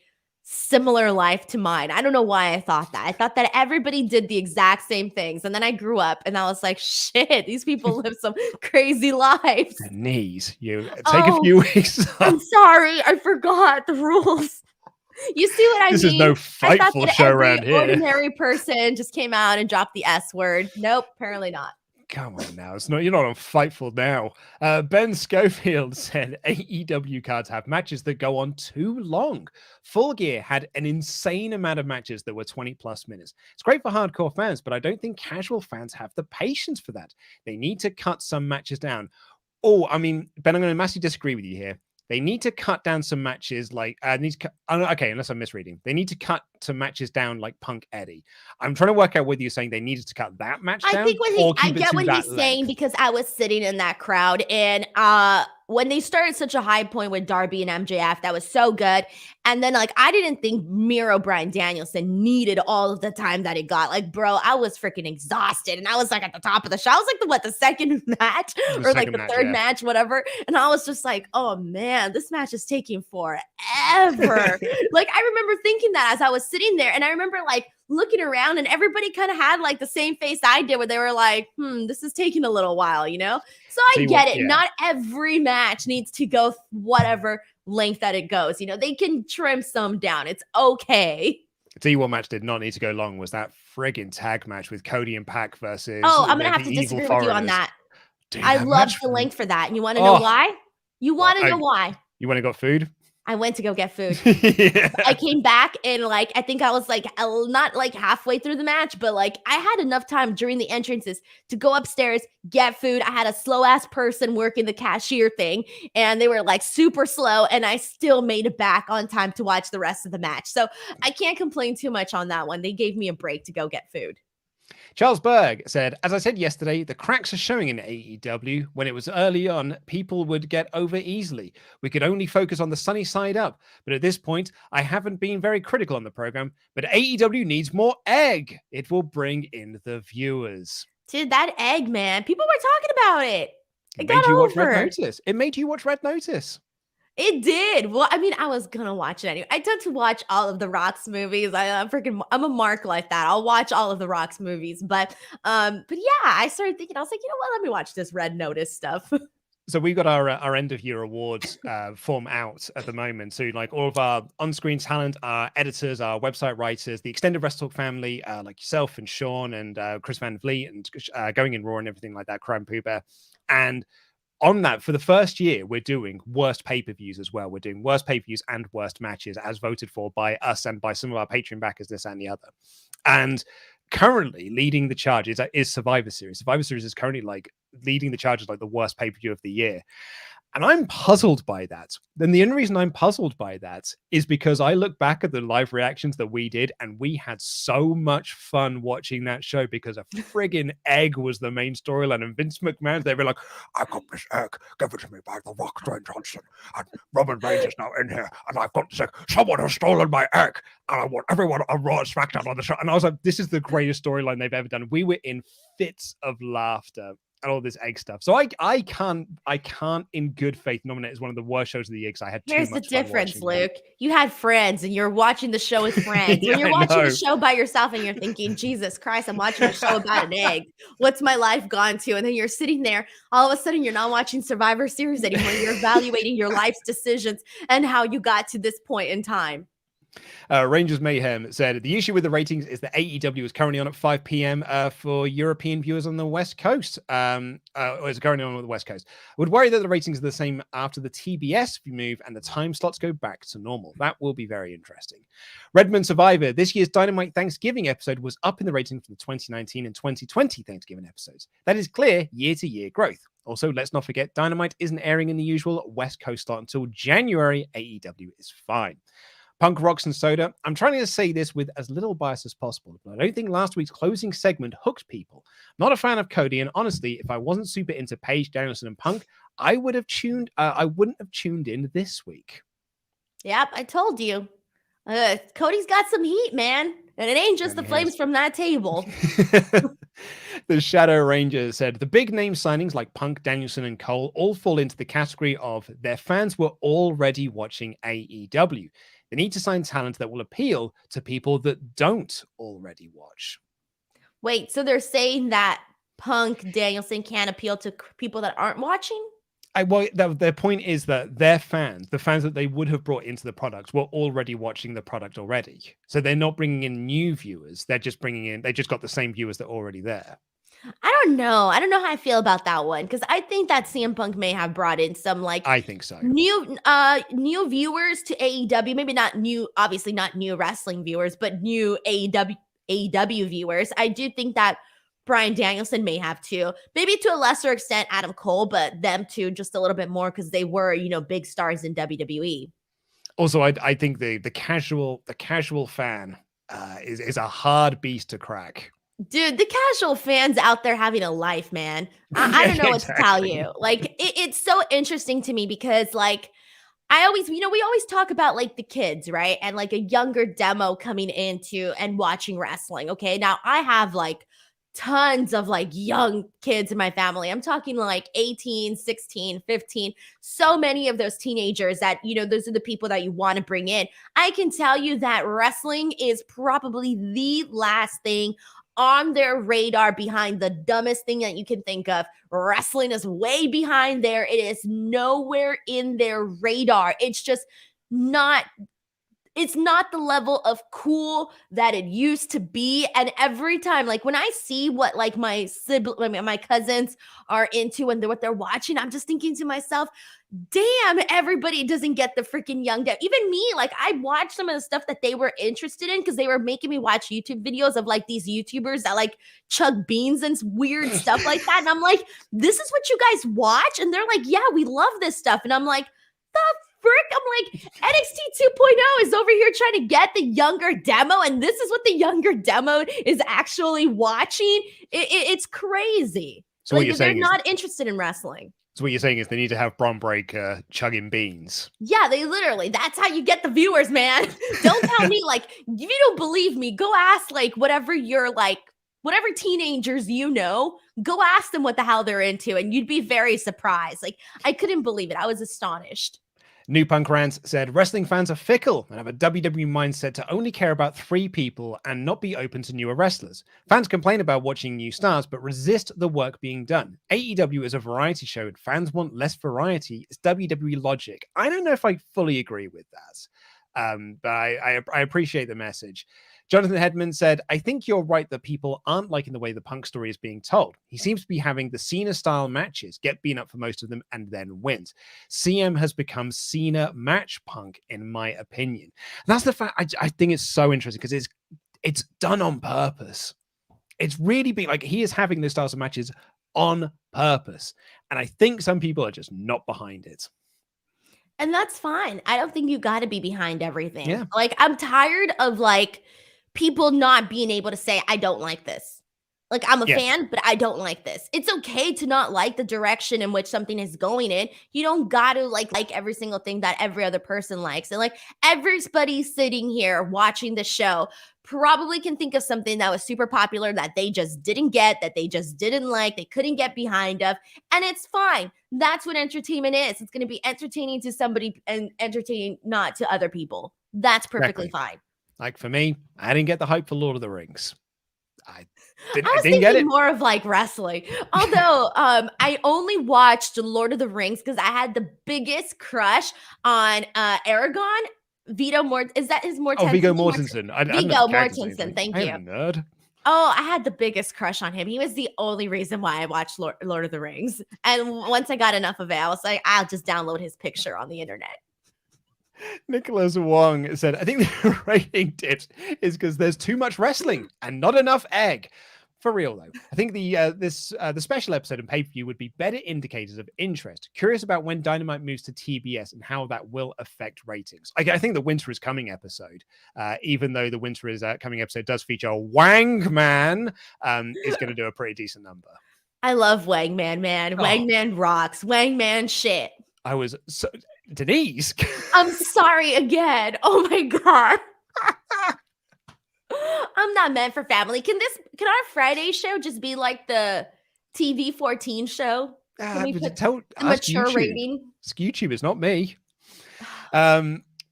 similar life to mine. I don't know why I thought that. I thought that everybody did the exact same things. And then I grew up and I was like, shit, these people live some crazy lives. Denise, you take a few weeks off. I'm sorry. I forgot the rules. You see what I mean? This is no Fightful show around here. Ordinary person just came out and dropped the S word. Nope, apparently not. Come on now. You're not on Fightful now. Ben Schofield said AEW cards have matches that go on too long. Full Gear had an insane amount of matches that were 20 plus minutes. It's great for hardcore fans, but I don't think casual fans have the patience for that. They need to cut some matches down. Oh, I mean, Ben, I'm going to massively disagree with you here. They need to cut down some matches like okay, unless I'm misreading. They need to cut some matches down like Punk Eddie. I'm trying to work out whether you're saying they needed to cut that match down. I get what he's saying because I was sitting in that crowd and when they started such a high point with Darby and MJF, that was so good. And then like I didn't think Miro, Bryan, Danielson needed all of the time that it got. Like, bro, I was freaking exhausted. And I was like at the top of the show. I was like the second match or like the third match, whatever. And I was just like, oh man, this match is taking forever. Like I remember thinking that as I was sitting there, and I remember like looking around and everybody kind of had like the same face I did where they were like, this is taking a little while, you know? So I get it. Yeah. Not every match needs to go whatever length that it goes. You know, they can trim some down. It's okay. I'll tell you what match did not need to go long was that friggin' tag match with Cody and Pac versus. Oh, I'm going to have to disagree with you on that. Dude, I love the length for that. And you want to know why? You want to know why? You want to go food? I went to go get food. Yeah. I came back and like, I think I was like, not like halfway through the match, but like I had enough time during the entrances to go upstairs, get food. I had a slow ass person working the cashier thing and they were like super slow and I still made it back on time to watch the rest of the match. So I can't complain too much on that one. They gave me a break to go get food. Charles Berg said, as I said yesterday, the cracks are showing in AEW. When it was early on, people would get over easily. We could only focus on the sunny side up. But at this point, I haven't been very critical on the program, but AEW needs more egg. It will bring in the viewers. Dude, that egg, man. People were talking about it. It made you watch Red Notice. It made you watch Red Notice. It did. Well, I mean, I was gonna watch it anyway. I tend to watch all of the Rock's movies. I'm a mark like that. I'll watch all of the Rock's movies. But yeah, I started thinking, I was like, you know what? Let me watch this Red Notice stuff. So we've got our end of year awards form out at the moment. So like all of our on-screen talent, our editors, our website writers, the extended WrestleTalk family, like yourself and Sean and Chris Van Vliet and Going in Raw and everything like that, Crime Pooh Bear. And on that, for the first year, we're doing worst pay-per-views as well. We're doing worst pay-per-views and worst matches as voted for by us and by some of our Patreon backers, this and the other. And currently leading the charge is Survivor Series. Survivor Series is currently like leading the charge as like the worst pay-per-view of the year. And I'm puzzled by that. Then the only reason I'm puzzled by that is because I look back at the live reactions that we did and we had so much fun watching that show because a friggin' egg was the main storyline. And Vince McMahon, they were like, I got this egg, give it to me by The Rock, Dwayne Johnson. And Roman Reigns is now in here. And I've got this egg. Someone has stolen my egg. And I want everyone on Raw and SmackDown on the show. And I was like, this is the greatest storyline they've ever done. We were in fits of laughter and all this egg stuff. So I can't in good faith nominate as one of the worst shows of the year because I had Here's too much the difference, fun Luke. You had friends and you're watching the show with friends. Yeah, when you're watching the show by yourself and you're thinking, Jesus Christ, I'm watching a show about an egg. What's my life gone to? And then you're sitting there, all of a sudden you're not watching Survivor Series anymore. You're evaluating your life's decisions and how you got to this point in time. Rangers Mayhem said, the issue with the ratings is that AEW is currently on at 5 p.m. For European viewers on the West Coast. It's currently on the West Coast. I would worry that the ratings are the same after the TBS move and the time slots go back to normal. That will be very interesting. Redmond Survivor, this year's Dynamite Thanksgiving episode was up in the ratings from the 2019 and 2020 Thanksgiving episodes. That is clear year-to-year growth. Also, let's not forget, Dynamite isn't airing in the usual West Coast slot until January. AEW is fine. Punk Rocks and Soda. I'm trying to say this with as little bias as possible, but I don't think last week's closing segment hooked people. Not a fan of Cody, and honestly, if I wasn't super into Paige, Danielson, and Punk, I wouldn't have tuned in this week. Yep, I told you. Cody's got some heat, man. And it ain't just the flames from that table. The Shadow Ranger said, the big name signings like Punk, Danielson, and Cole all fall into the category of their fans were already watching AEW. They need to sign talent that will appeal to people that don't already watch. Wait, so they're saying that Punk Danielson can't appeal to people that aren't watching? Their point is that their fans, the fans that they would have brought into the product, were already watching the product already. So they're not bringing in new viewers. They're just they just got the same viewers that are already there. I don't know. I don't know how I feel about that one, because I think that CM Punk may have brought in some I think so. new viewers to AEW. Maybe not new, obviously not new wrestling viewers, but new AEW viewers. I do think that Bryan Danielson may have too. Maybe to a lesser extent Adam Cole, but them too just a little bit more because they were, big stars in WWE. Also, I think the casual fan is a hard beast to crack. Dude, the casual fans out there having a life, man. I don't know what to tell you. Like, it's so interesting to me because, like, I always, we always talk about, like, the kids, right? And, like, a younger demo coming into and watching wrestling, okay? Now, I have, like, tons of, like, young kids in my family. I'm talking, like, 18, 16, 15. So many of those teenagers that, those are the people that you want to bring in. I can tell you that wrestling is probably the last thing on their radar behind the dumbest thing that you can think of. Wrestling is way behind there. It is nowhere in their radar. It's just not, it's not the level of cool that it used to be. And every time, like when I see what like my cousins are into and what they're watching, I'm just thinking to myself, damn, everybody doesn't get the freaking young dev. Even me, like I watched some of the stuff that they were interested in because they were making me watch YouTube videos of like these YouTubers that like chug beans and weird stuff like that. And I'm like, this is what you guys watch? And they're like, yeah, we love this stuff. And I'm like, the frick? I'm like, NXT 2.0 is over here trying to get the younger demo, and this is what the younger demo is actually watching. It's crazy. So like, what you're saying they're not interested in wrestling. So what you're saying is they need to have Bron Breakker chugging beans. Yeah, they literally, that's how you get the viewers, man. Don't tell me, like, if you don't believe me, go ask, like, whatever teenagers go ask them what the hell they're into, and you'd be very surprised. Like, I couldn't believe it. I was astonished. New Punk Rants said, wrestling fans are fickle and have a WWE mindset to only care about 3 people and not be open to newer wrestlers. Fans complain about watching new stars, but resist the work being done. AEW is a variety show and fans want less variety. It's WWE logic. I don't know if I fully agree with that, but I appreciate the message. Jonathan Hedman said, I think you're right that people aren't liking the way the Punk story is being told. He seems to be having the Cena-style matches, get beaten up for most of them, and then wins. CM has become Cena match Punk, in my opinion. And that's the fact. I think it's so interesting because it's done on purpose. It's really been like he is having those styles of matches on purpose. And I think some people are just not behind it. And that's fine. I don't think you got to be behind everything. Yeah. Like, I'm tired of like people not being able to say, I don't like this. Like, I'm a fan, but I don't like this. It's okay to not like the direction in which something is going in. You don't got to like every single thing that every other person likes. And like everybody sitting here watching the show probably can think of something that was super popular that they just didn't get, that they just didn't like, they couldn't get behind of. And it's fine. That's what entertainment is. It's going to be entertaining to somebody and entertaining not to other people. That's perfectly fine. Like for me, I didn't get the hype for Lord of the Rings. I was didn't get it. More of like wrestling. Although I only watched Lord of the Rings because I had the biggest crush on Aragorn. Viggo Mortensen. Is that his Mortensen? Oh, Viggo Mortensen. Viggo Mortensen. Thank you. I'm a nerd. Oh, I had the biggest crush on him. He was the only reason why I watched Lord of the Rings. And once I got enough of it, I was like, I'll just download his picture on the internet. Nicholas Wong said, I think the rating dips is because there's too much wrestling and not enough egg. For real, though, I think the special episode and pay-per-view would be better indicators of interest. Curious about when Dynamite moves to TBS and how that will affect ratings. I think the Winter is Coming episode, even though the Winter is Coming episode does feature Wang Man, is going to do a pretty decent number. I love Wang Man, man. Wang Man rocks. Wang Man shit. I was so... Denise. I'm sorry again. Oh my God. I'm not meant for family. Can our Friday show just be like the TV 14 show? Can we put mature rating? It's YouTube, it's not me.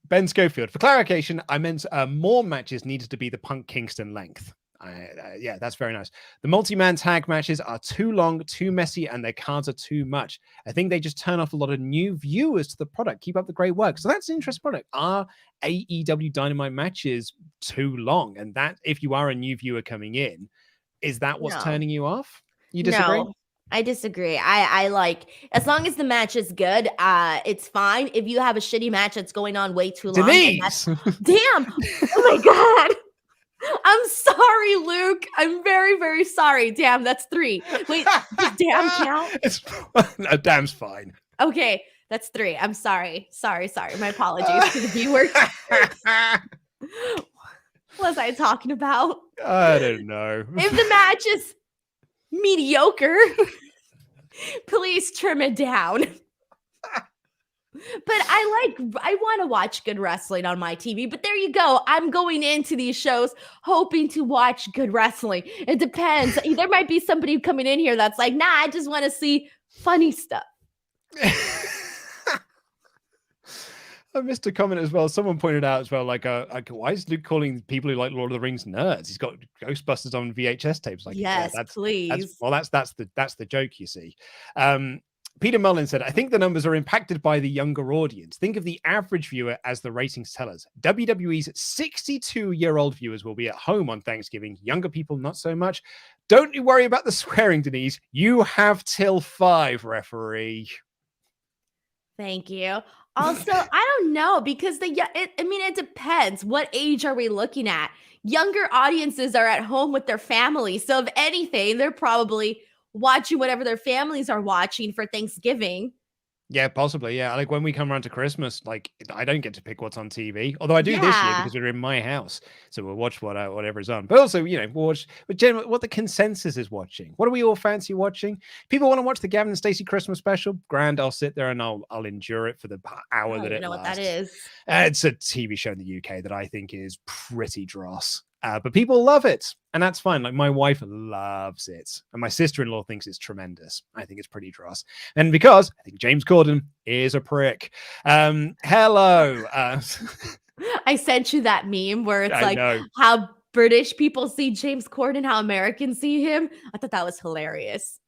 Ben Schofield, for clarification, I meant more matches needed to be the Punk Kingston length. Yeah, that's very nice. The multi-man tag matches are too long, too messy, and their cards are too much. I think they just turn off a lot of new viewers to the product. Keep up the great work. So that's an interesting product. Are AEW Dynamite matches too long? And that, if you are a new viewer coming in, is that what's turning you off? You disagree? No, I disagree. I like, as long as the match is good, it's fine. If you have a shitty match that's going on way too long, Denise! Damn! Oh my god! I'm sorry, Luke. I'm very, very sorry. Damn, that's 3. Wait, does damn count? No, damn's fine. Okay, that's 3. I'm sorry. Sorry. My apologies to the viewers. What was I talking about? I don't know. If the match is mediocre, please trim it down. But I want to watch good wrestling on my TV. But there you go. I'm going into these shows hoping to watch good wrestling. It depends. There might be somebody coming in here that's like, nah, I just want to see funny stuff. I missed a comment as well. Someone pointed out as well, like why is Luke calling people who like Lord of the Rings nerds? He's got Ghostbusters on VHS tapes. Like, yes, yeah, please. That's the joke, you see. Peter Mullin said, I think the numbers are impacted by the younger audience. Think of the average viewer as the ratings tell us. WWE's 62-year-old viewers will be at home on Thanksgiving. Younger people, not so much. Don't you worry about the swearing, Denise. You have till 5, referee. Thank you. Also, I don't know, because it depends. What age are we looking at? Younger audiences are at home with their families. So if anything, they're probably watching whatever their families are watching for Thanksgiving. Yeah, possibly. Yeah. Like when we come around to Christmas, like I don't get to pick what's on TV, although I do this year because we're in my house. So we'll watch whatever is on. But also, we'll watch what the consensus is watching. What do we all fancy watching? People want to watch the Gavin and Stacey Christmas special. Grand, I'll sit there and I'll endure it for the hour that it lasts. What that is. It's a TV show in the UK that I think is pretty dross. But people love it, and that's fine. Like my wife loves it, and my sister-in-law thinks it's tremendous. I think it's pretty dross, and because I think James Corden is a prick. Hello. I sent you that meme where it's how British people see James Corden, how Americans see him. I thought that was hilarious.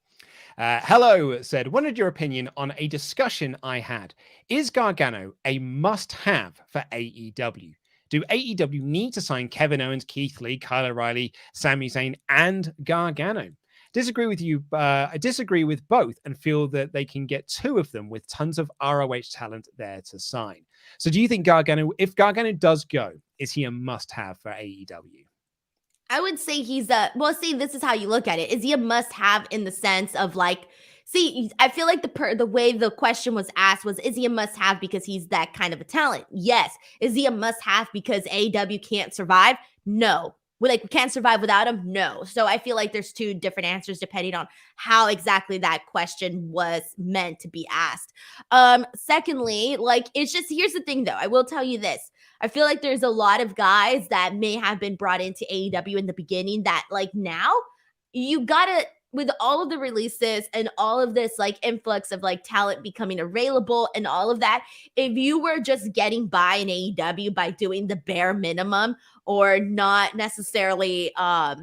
Hello said, wanted your opinion on a discussion I had. Is Gargano a must-have for AEW? Do AEW need to sign Kevin Owens, Keith Lee, Kyle O'Reilly, Sami Zayn, and Gargano? Disagree with you. I disagree with both and feel that they can get 2 of them with tons of ROH talent there to sign. So do you think if Gargano does go, is he a must-have for AEW? I would say he's this is how you look at it. Is he a must-have in the sense of like, I feel like the way the question was asked was, is he a must-have because he's that kind of a talent? Yes. Is he a must-have because AEW can't survive? No. We can't survive without him? No. So I feel like there's 2 different answers depending on how exactly that question was meant to be asked. Secondly, it's just, here's the thing though. I will tell you this. I feel like there's a lot of guys that may have been brought into AEW in the beginning that now you gotta, with all of the releases and all of this influx of talent becoming available and all of that, if you were just getting by in AEW by doing the bare minimum or not necessarily, I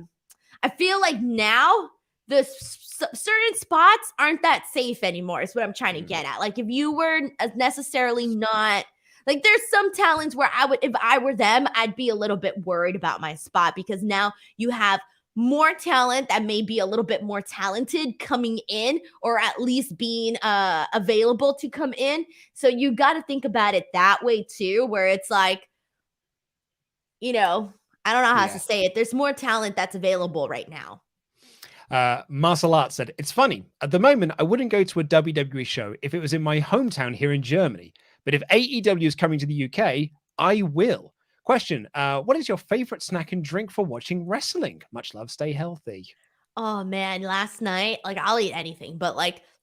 feel like now the certain spots aren't that safe anymore is what I'm trying to get at. If you were necessarily not, there's some talents where if I were them, I'd be a little bit worried about my spot because now you have more talent that may be a little bit more talented coming in or at least being available to come in. So you got to think about it that way too, where it's I don't know how to say it. There's more talent that's available right now. Marcel Art said, it's funny. At the moment, I wouldn't go to a WWE show if it was in my hometown here in Germany. But if AEW is coming to the UK, I will. Question, what is your favorite snack and drink for watching wrestling? Much love, stay healthy. Oh man, last night, I'll eat anything, but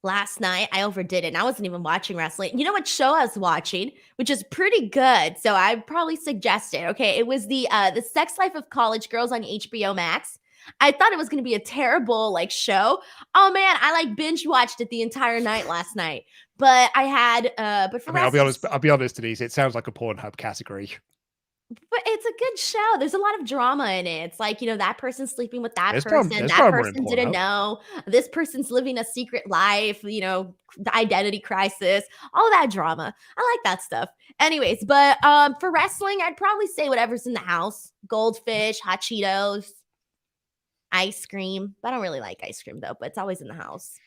last night I overdid it and I wasn't even watching wrestling. You know what show I was watching, which is pretty good. So I'd probably suggest it. Okay. It was the Sex Life of College Girls on HBO Max. I thought it was going to be a terrible like show. Oh man, I like binge watched it the entire night last night. But I had but for I'll be honest, Denise, it sounds like a Pornhub category. But it's a good show. There's a lot of drama in it. It's like, that person's sleeping with that There's person. That drama person didn't know. This person's living a secret life, the identity crisis, all that drama. I like that stuff. Anyways, but for wrestling, I'd probably say whatever's in the house. Goldfish, hot Cheetos, ice cream. I don't really like ice cream though, but it's always in the house.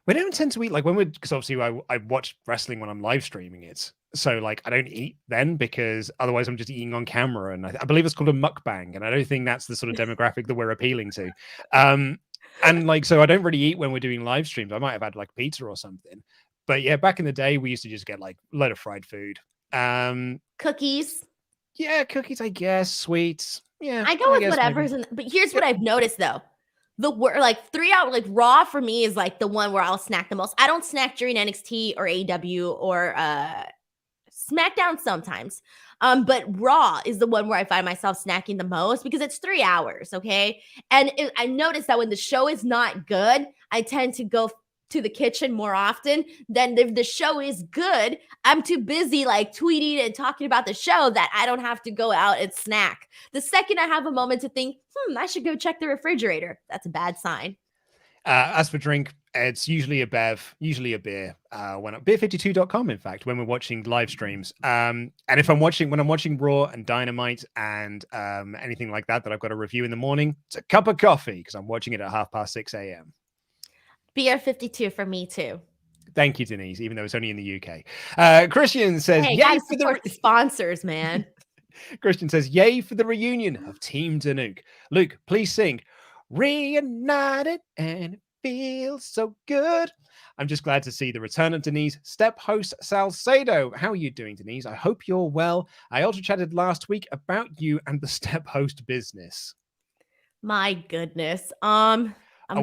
We don't tend to eat because obviously I watch wrestling when I'm live streaming it. So like I don't eat then because otherwise I'm just eating on camera, and I believe it's called a mukbang, and I don't think that's the sort of demographic that we're appealing to. And like so I don't really eat when we're doing live streams. I might have had like pizza or something. But yeah, back in the day we used to just get like a load of fried food. Cookies. Yeah, cookies, I guess, sweets. Yeah. I go with whatever's in, but here's what I've noticed though. The like 3 hour, like Raw for me is like the one where I'll snack the most. I don't snack during NXT or AEW or SmackDown sometimes. But Raw is the one where I find myself snacking the most because it's 3 hours. Okay. And I noticed that when the show is not good, I tend to go to the kitchen more often than if the show is good. I'm too busy like tweeting and talking about the show that I don't have to go out and snack. The second I have a moment to think, I should go check the refrigerator, that's a bad sign. As for drink, it's usually a bev, usually a beer. Beer52.com, in fact, when we're watching live streams. And when I'm watching Raw and Dynamite and anything like that I've got to review in the morning, it's a cup of coffee because I'm watching it at 6:30 a.m. Beer 52 for me too. Thank you, Denise, even though it's only in the UK. Christian says, hey, guys, support the sponsors, man. Christian says, yay for the reunion of TeamDeNuke. Luke, please sing Reunited and it feels so good. I'm just glad to see the return of Denise, step host Salcedo. How are you doing, Denise? I hope you're well. I also chatted last week about you and the step host business. My goodness. I'm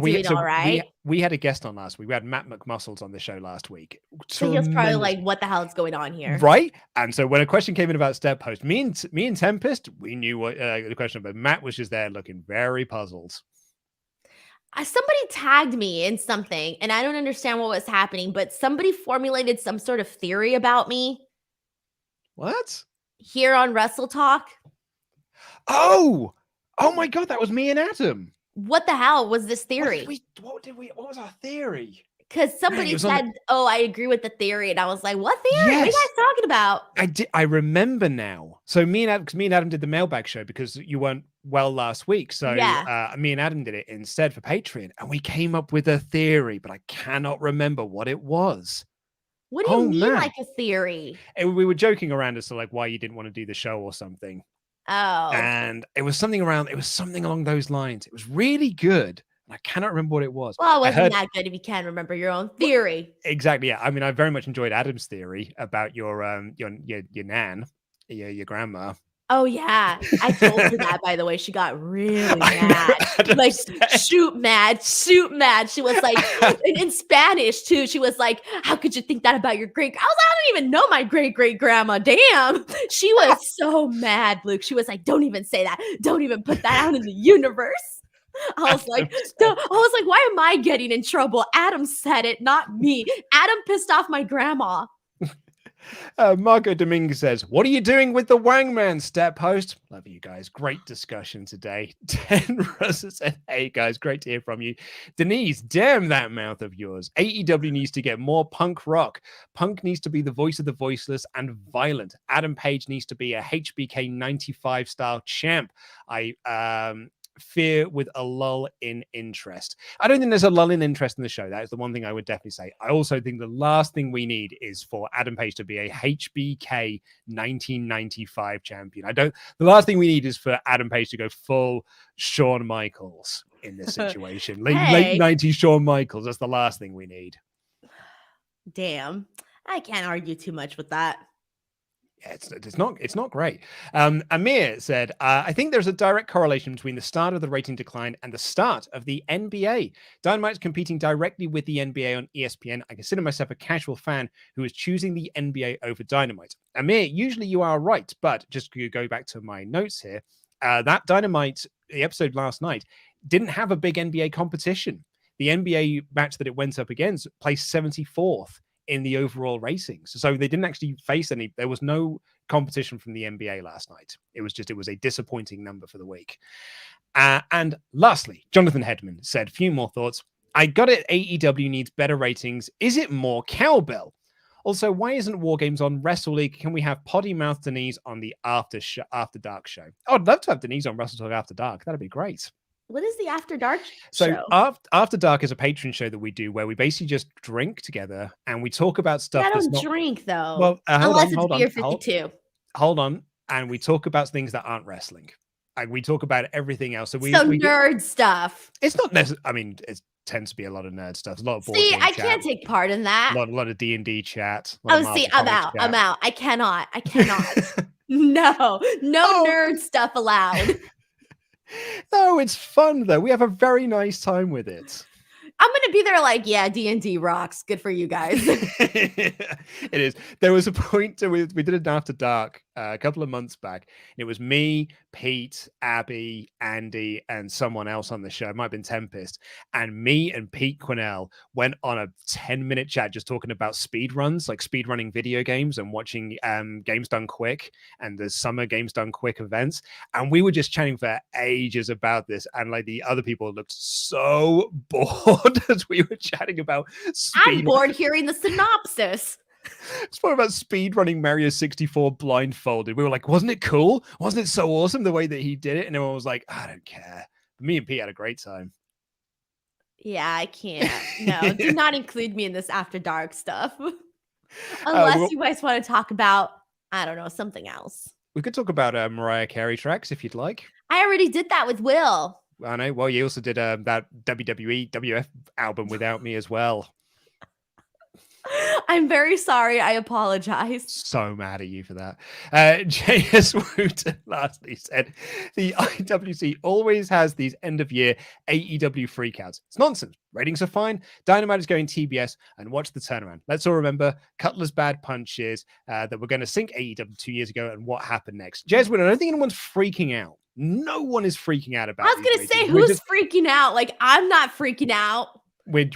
doing all right. We had a guest on last week. We had Matt McMuscles on the show last week. So he was probably like, what the hell is going on here? Right? And so when a question came in about step host, me and Tempest, we knew what the question about. Matt was just there looking very puzzled. Somebody tagged me in something, and I don't understand what was happening, but somebody formulated some sort of theory about me. What? Here on WrestleTalk. Oh my God, that was me and Adam. What the hell was this theory? What was our theory? Because somebody said, I agree with the theory. And I was like, what theory? Yes. What are you guys talking about? I remember now. So me and Adam did the mailbag show because you weren't well last week. So me and Adam did it instead for Patreon. And we came up with a theory, but I cannot remember what it was. What do you mean like a theory? We were joking around as to like why you didn't want to do the show or something. Oh. And it was something along those lines. It was really good. I cannot remember what it was. Well, it wasn't that good if you can't remember your own theory. Exactly. Yeah. I mean, I very much enjoyed Adam's theory about your nan, your grandma. Oh yeah, I told her that. By the way, she got really mad, like shoot mad. She was like, in Spanish too. She was like, "How could you think that about your great?" I don't even know my great grandma. Damn, she was so mad, Luke. She was like, "Don't even say that. Don't even put that out in the universe." I was like, why am I getting in trouble? Adam said it, not me. Adam pissed off my grandma. Marco Dominguez says, what are you doing with the Wangman, step host? Love you guys. Great discussion today. 10 Russell said, hey guys, great to hear from you. Denise, damn that mouth of yours. AEW needs to get more punk rock. Punk needs to be the voice of the voiceless and violent. Adam Page needs to be a HBK 95 style champ. I fear with a lull in interest. I don't think there's a lull in interest in the show. That is the one thing I would definitely say. I also think the last thing we need is for Adam Page to be a HBK 1995 champion. The last thing we need is for Adam Page to go full Shawn Michaels in this situation. Late 90s Shawn Michaels. That's the last thing we need. Damn. I can't argue too much with that. It's not great. Amir said, I think there's a direct correlation between the start of the rating decline and the start of the NBA. Dynamite's competing directly with the NBA on ESPN. I consider myself a casual fan who is choosing the NBA over Dynamite. Amir, usually you are right, but just to go back to my notes here, that Dynamite the episode last night, didn't have a big NBA competition. The NBA match that it went up against placed 74th in the overall ratings. So they didn't actually face any, there was no competition from the NBA last night. It was a disappointing number for the week. And lastly, Jonathan Hedman said, few more thoughts. I got it. AEW needs better ratings. Is it more cowbell? Also, why isn't War Games on Wrestle League? Can we have Potty Mouth Denise on the After Dark show? Oh, I'd love to have Denise on WrestleTalk After Dark. That'd be great. What is the After Dark show? So After Dark is a Patreon show that we do where we basically just drink together and we talk about stuff. I don't drink though. Well, unless it's beer 52. Hold on, and we talk about things that aren't wrestling. And we talk about everything else. So we nerd stuff. It's not necessarily. I mean, it tends to be a lot of nerd stuff. A lot of board See, game I chat, can't take part in that. A lot of D&D chat. See, I'm out. Chat. I'm out. I cannot. No nerd stuff allowed. No, it's fun though. We have a very nice time with it. I'm gonna be there like, yeah, D&D rocks. Good for you guys. It is. There was a point we did it After Dark a couple of months back. It was me, Pete, Abby, Andy, and someone else on the show. It might have been Tempest. And me and Pete Quinnell went on a 10-minute chat just talking about speed runs, like speed running video games and watching Games Done Quick and the summer Games Done Quick events. And we were just chatting for ages about this. And like the other people looked so bored as we were chatting about speed. I'm bored hearing the synopsis. It's more about speed running Mario 64 blindfolded. We were like, wasn't it cool? Wasn't it so awesome the way that he did it? And everyone was like, I don't care. But me and Pete had a great time. Yeah, I can't. No, do not include me in this After Dark stuff. Unless you guys want to talk about, I don't know, something else. We could talk about Mariah Carey tracks if you'd like. I already did that with Will. I know. Well, you also did that WWE WF album without me as well. I'm very sorry. I apologize. So mad at you for that. J.S. Wooten lastly said, the IWC always has these end-of-year AEW freakouts. It's nonsense. Ratings are fine. Dynamite is going TBS, and watch the turnaround. Let's all remember Cutler's bad punches that we're going to sink AEW 2 years ago and what happened next. J.S. Wooten, I don't think anyone's freaking out. No one is freaking out about it. I was going to say, who's freaking out? Like, I'm not freaking out. We're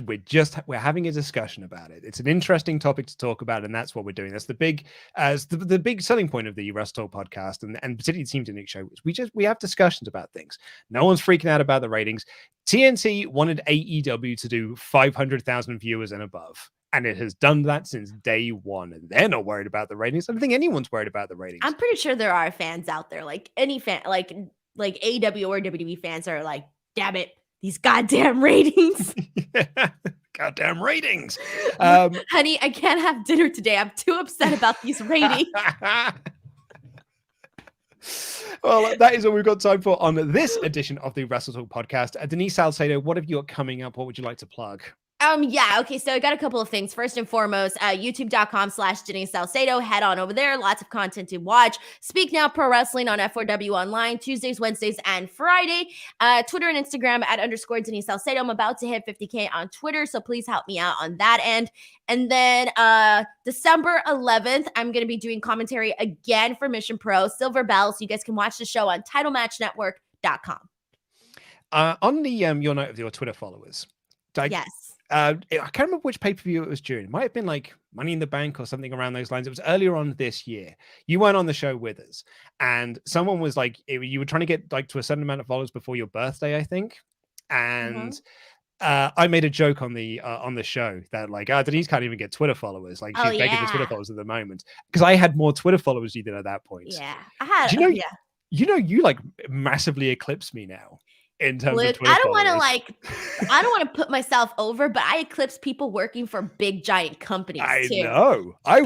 having a discussion about it. It's an interesting topic to talk about, and that's what we're doing. That's the big the big selling point of the WrestleTalk podcast, and particularly the TeamDeNuke show. We have discussions about things. No one's freaking out about the ratings. TNT wanted AEW to do 500,000 viewers and above, and it has done that since day one. And they're not worried about the ratings. I don't think anyone's worried about the ratings. I'm pretty sure there are fans out there, like any fan, like AEW or WWE fans are like, damn it. These goddamn ratings. Goddamn ratings. Honey, I can't have dinner today. I'm too upset about these ratings. Well, that is all we've got time for on this edition of the WrestleTalk podcast. Denise Salcedo, what have you got coming up? What would you like to plug? Yeah, okay, so I got a couple of things. First and foremost, youtube.com/Denise Salcedo. Head on over there. Lots of content to watch. Speak Now Pro Wrestling on F4W Online, Tuesdays, Wednesdays, and Friday. Twitter and Instagram @ Denise Salcedo. I'm about to hit 50K on Twitter, so please help me out on that end. And then December 11th, I'm going to be doing commentary again for Mission Pro, Silver Bell, so you guys can watch the show on TitleMatchNetwork.com. On the your note of your Twitter followers. Yes. I can't remember which pay-per-view it was during. It might have been like Money in the Bank or something around those lines. It was earlier on this year. You weren't on the show with us, and someone was like, you were trying to get like to a certain amount of followers before your birthday, I think. And I made a joke on the show that like, Denise can't even get Twitter followers. Like she's begging for Twitter followers at the moment because I had more Twitter followers than at that point. Yeah, I had. You like massively eclipse me now. In terms of Twitter I don't want to put myself over, but I eclipse people working for big giant companies too. Know. I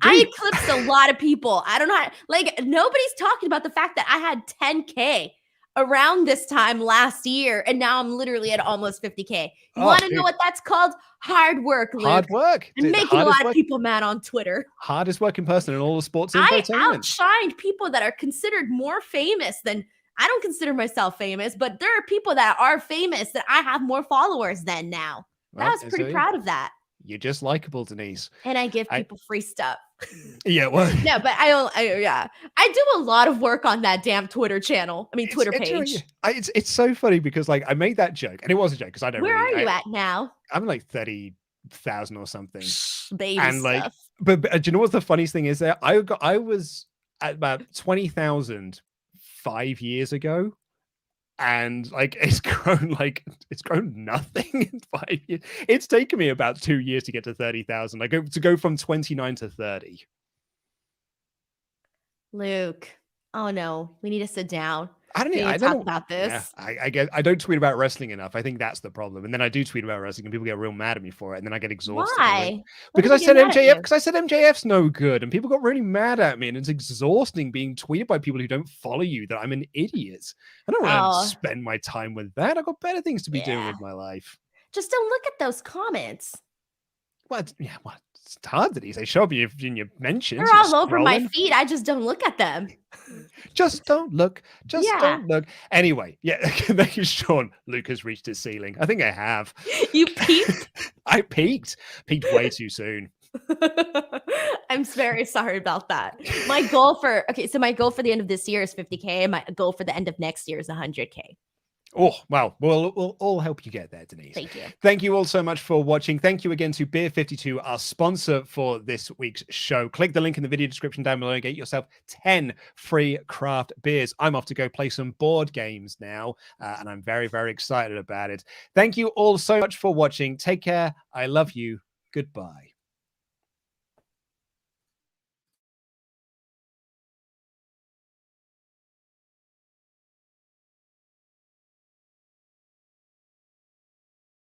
eclipsed a lot of people. I don't know. Nobody's talking about the fact that I had 10K around this time last year, and now I'm literally at almost 50K. You want to know what that's called? Hard work, Luke. Hard work. And making a lot of people mad on Twitter. Hardest working person in all the sports entertainment. I outshined people that are considered more famous than. I don't consider myself famous, but there are people that are famous that I have more followers than now. I was pretty proud of that. You're just likable, Denise. And I give people free stuff. Yeah, well, no, but I do a lot of work on that damn Twitter channel. I mean, Twitter page. It's so funny because like I made that joke, and it was a joke because I don't. Where are you at now? I'm like 30,000 or something. Baby and like, stuff. but do you know what the funniest thing is? There, I was at about 20,000 5 years ago. And like it's grown nothing in 5 years. It's taken me about 2 years to get to 30,000. Like to go from 29 to 30. Luke, oh no, we need to sit down. I don't talk about this. Yeah, I don't tweet about wrestling enough. I think that's the problem. And then I do tweet about wrestling, and people get real mad at me for it. And then I get exhausted. Why? Like, because I said MJF. Because I said MJF's no good, and people got really mad at me. And it's exhausting being tweeted by people who don't follow you that I'm an idiot. I don't want to spend my time with that. I've got better things to be doing with my life. Just don't look at those comments. What? Yeah, what? It's hard that they show up in your mentions. They're all over my feed. I just don't look at them. Just don't look. Just don't look. Anyway, yeah, thank you, Sean. Luke has reached his ceiling. I think I have. You peaked? I peaked. Peaked way too soon. I'm very sorry about that. My goal for the end of this year is 50K. My goal for the end of next year is 100K. Oh, wow. Well, we'll all help you get there, Denise. Thank you. Thank you all so much for watching. Thank you again to Beer 52, our sponsor for this week's show. Click the link in the video description down below and get yourself 10 free craft beers. I'm off to go play some board games now, and I'm very, very excited about it. Thank you all so much for watching. Take care. I love you. Goodbye.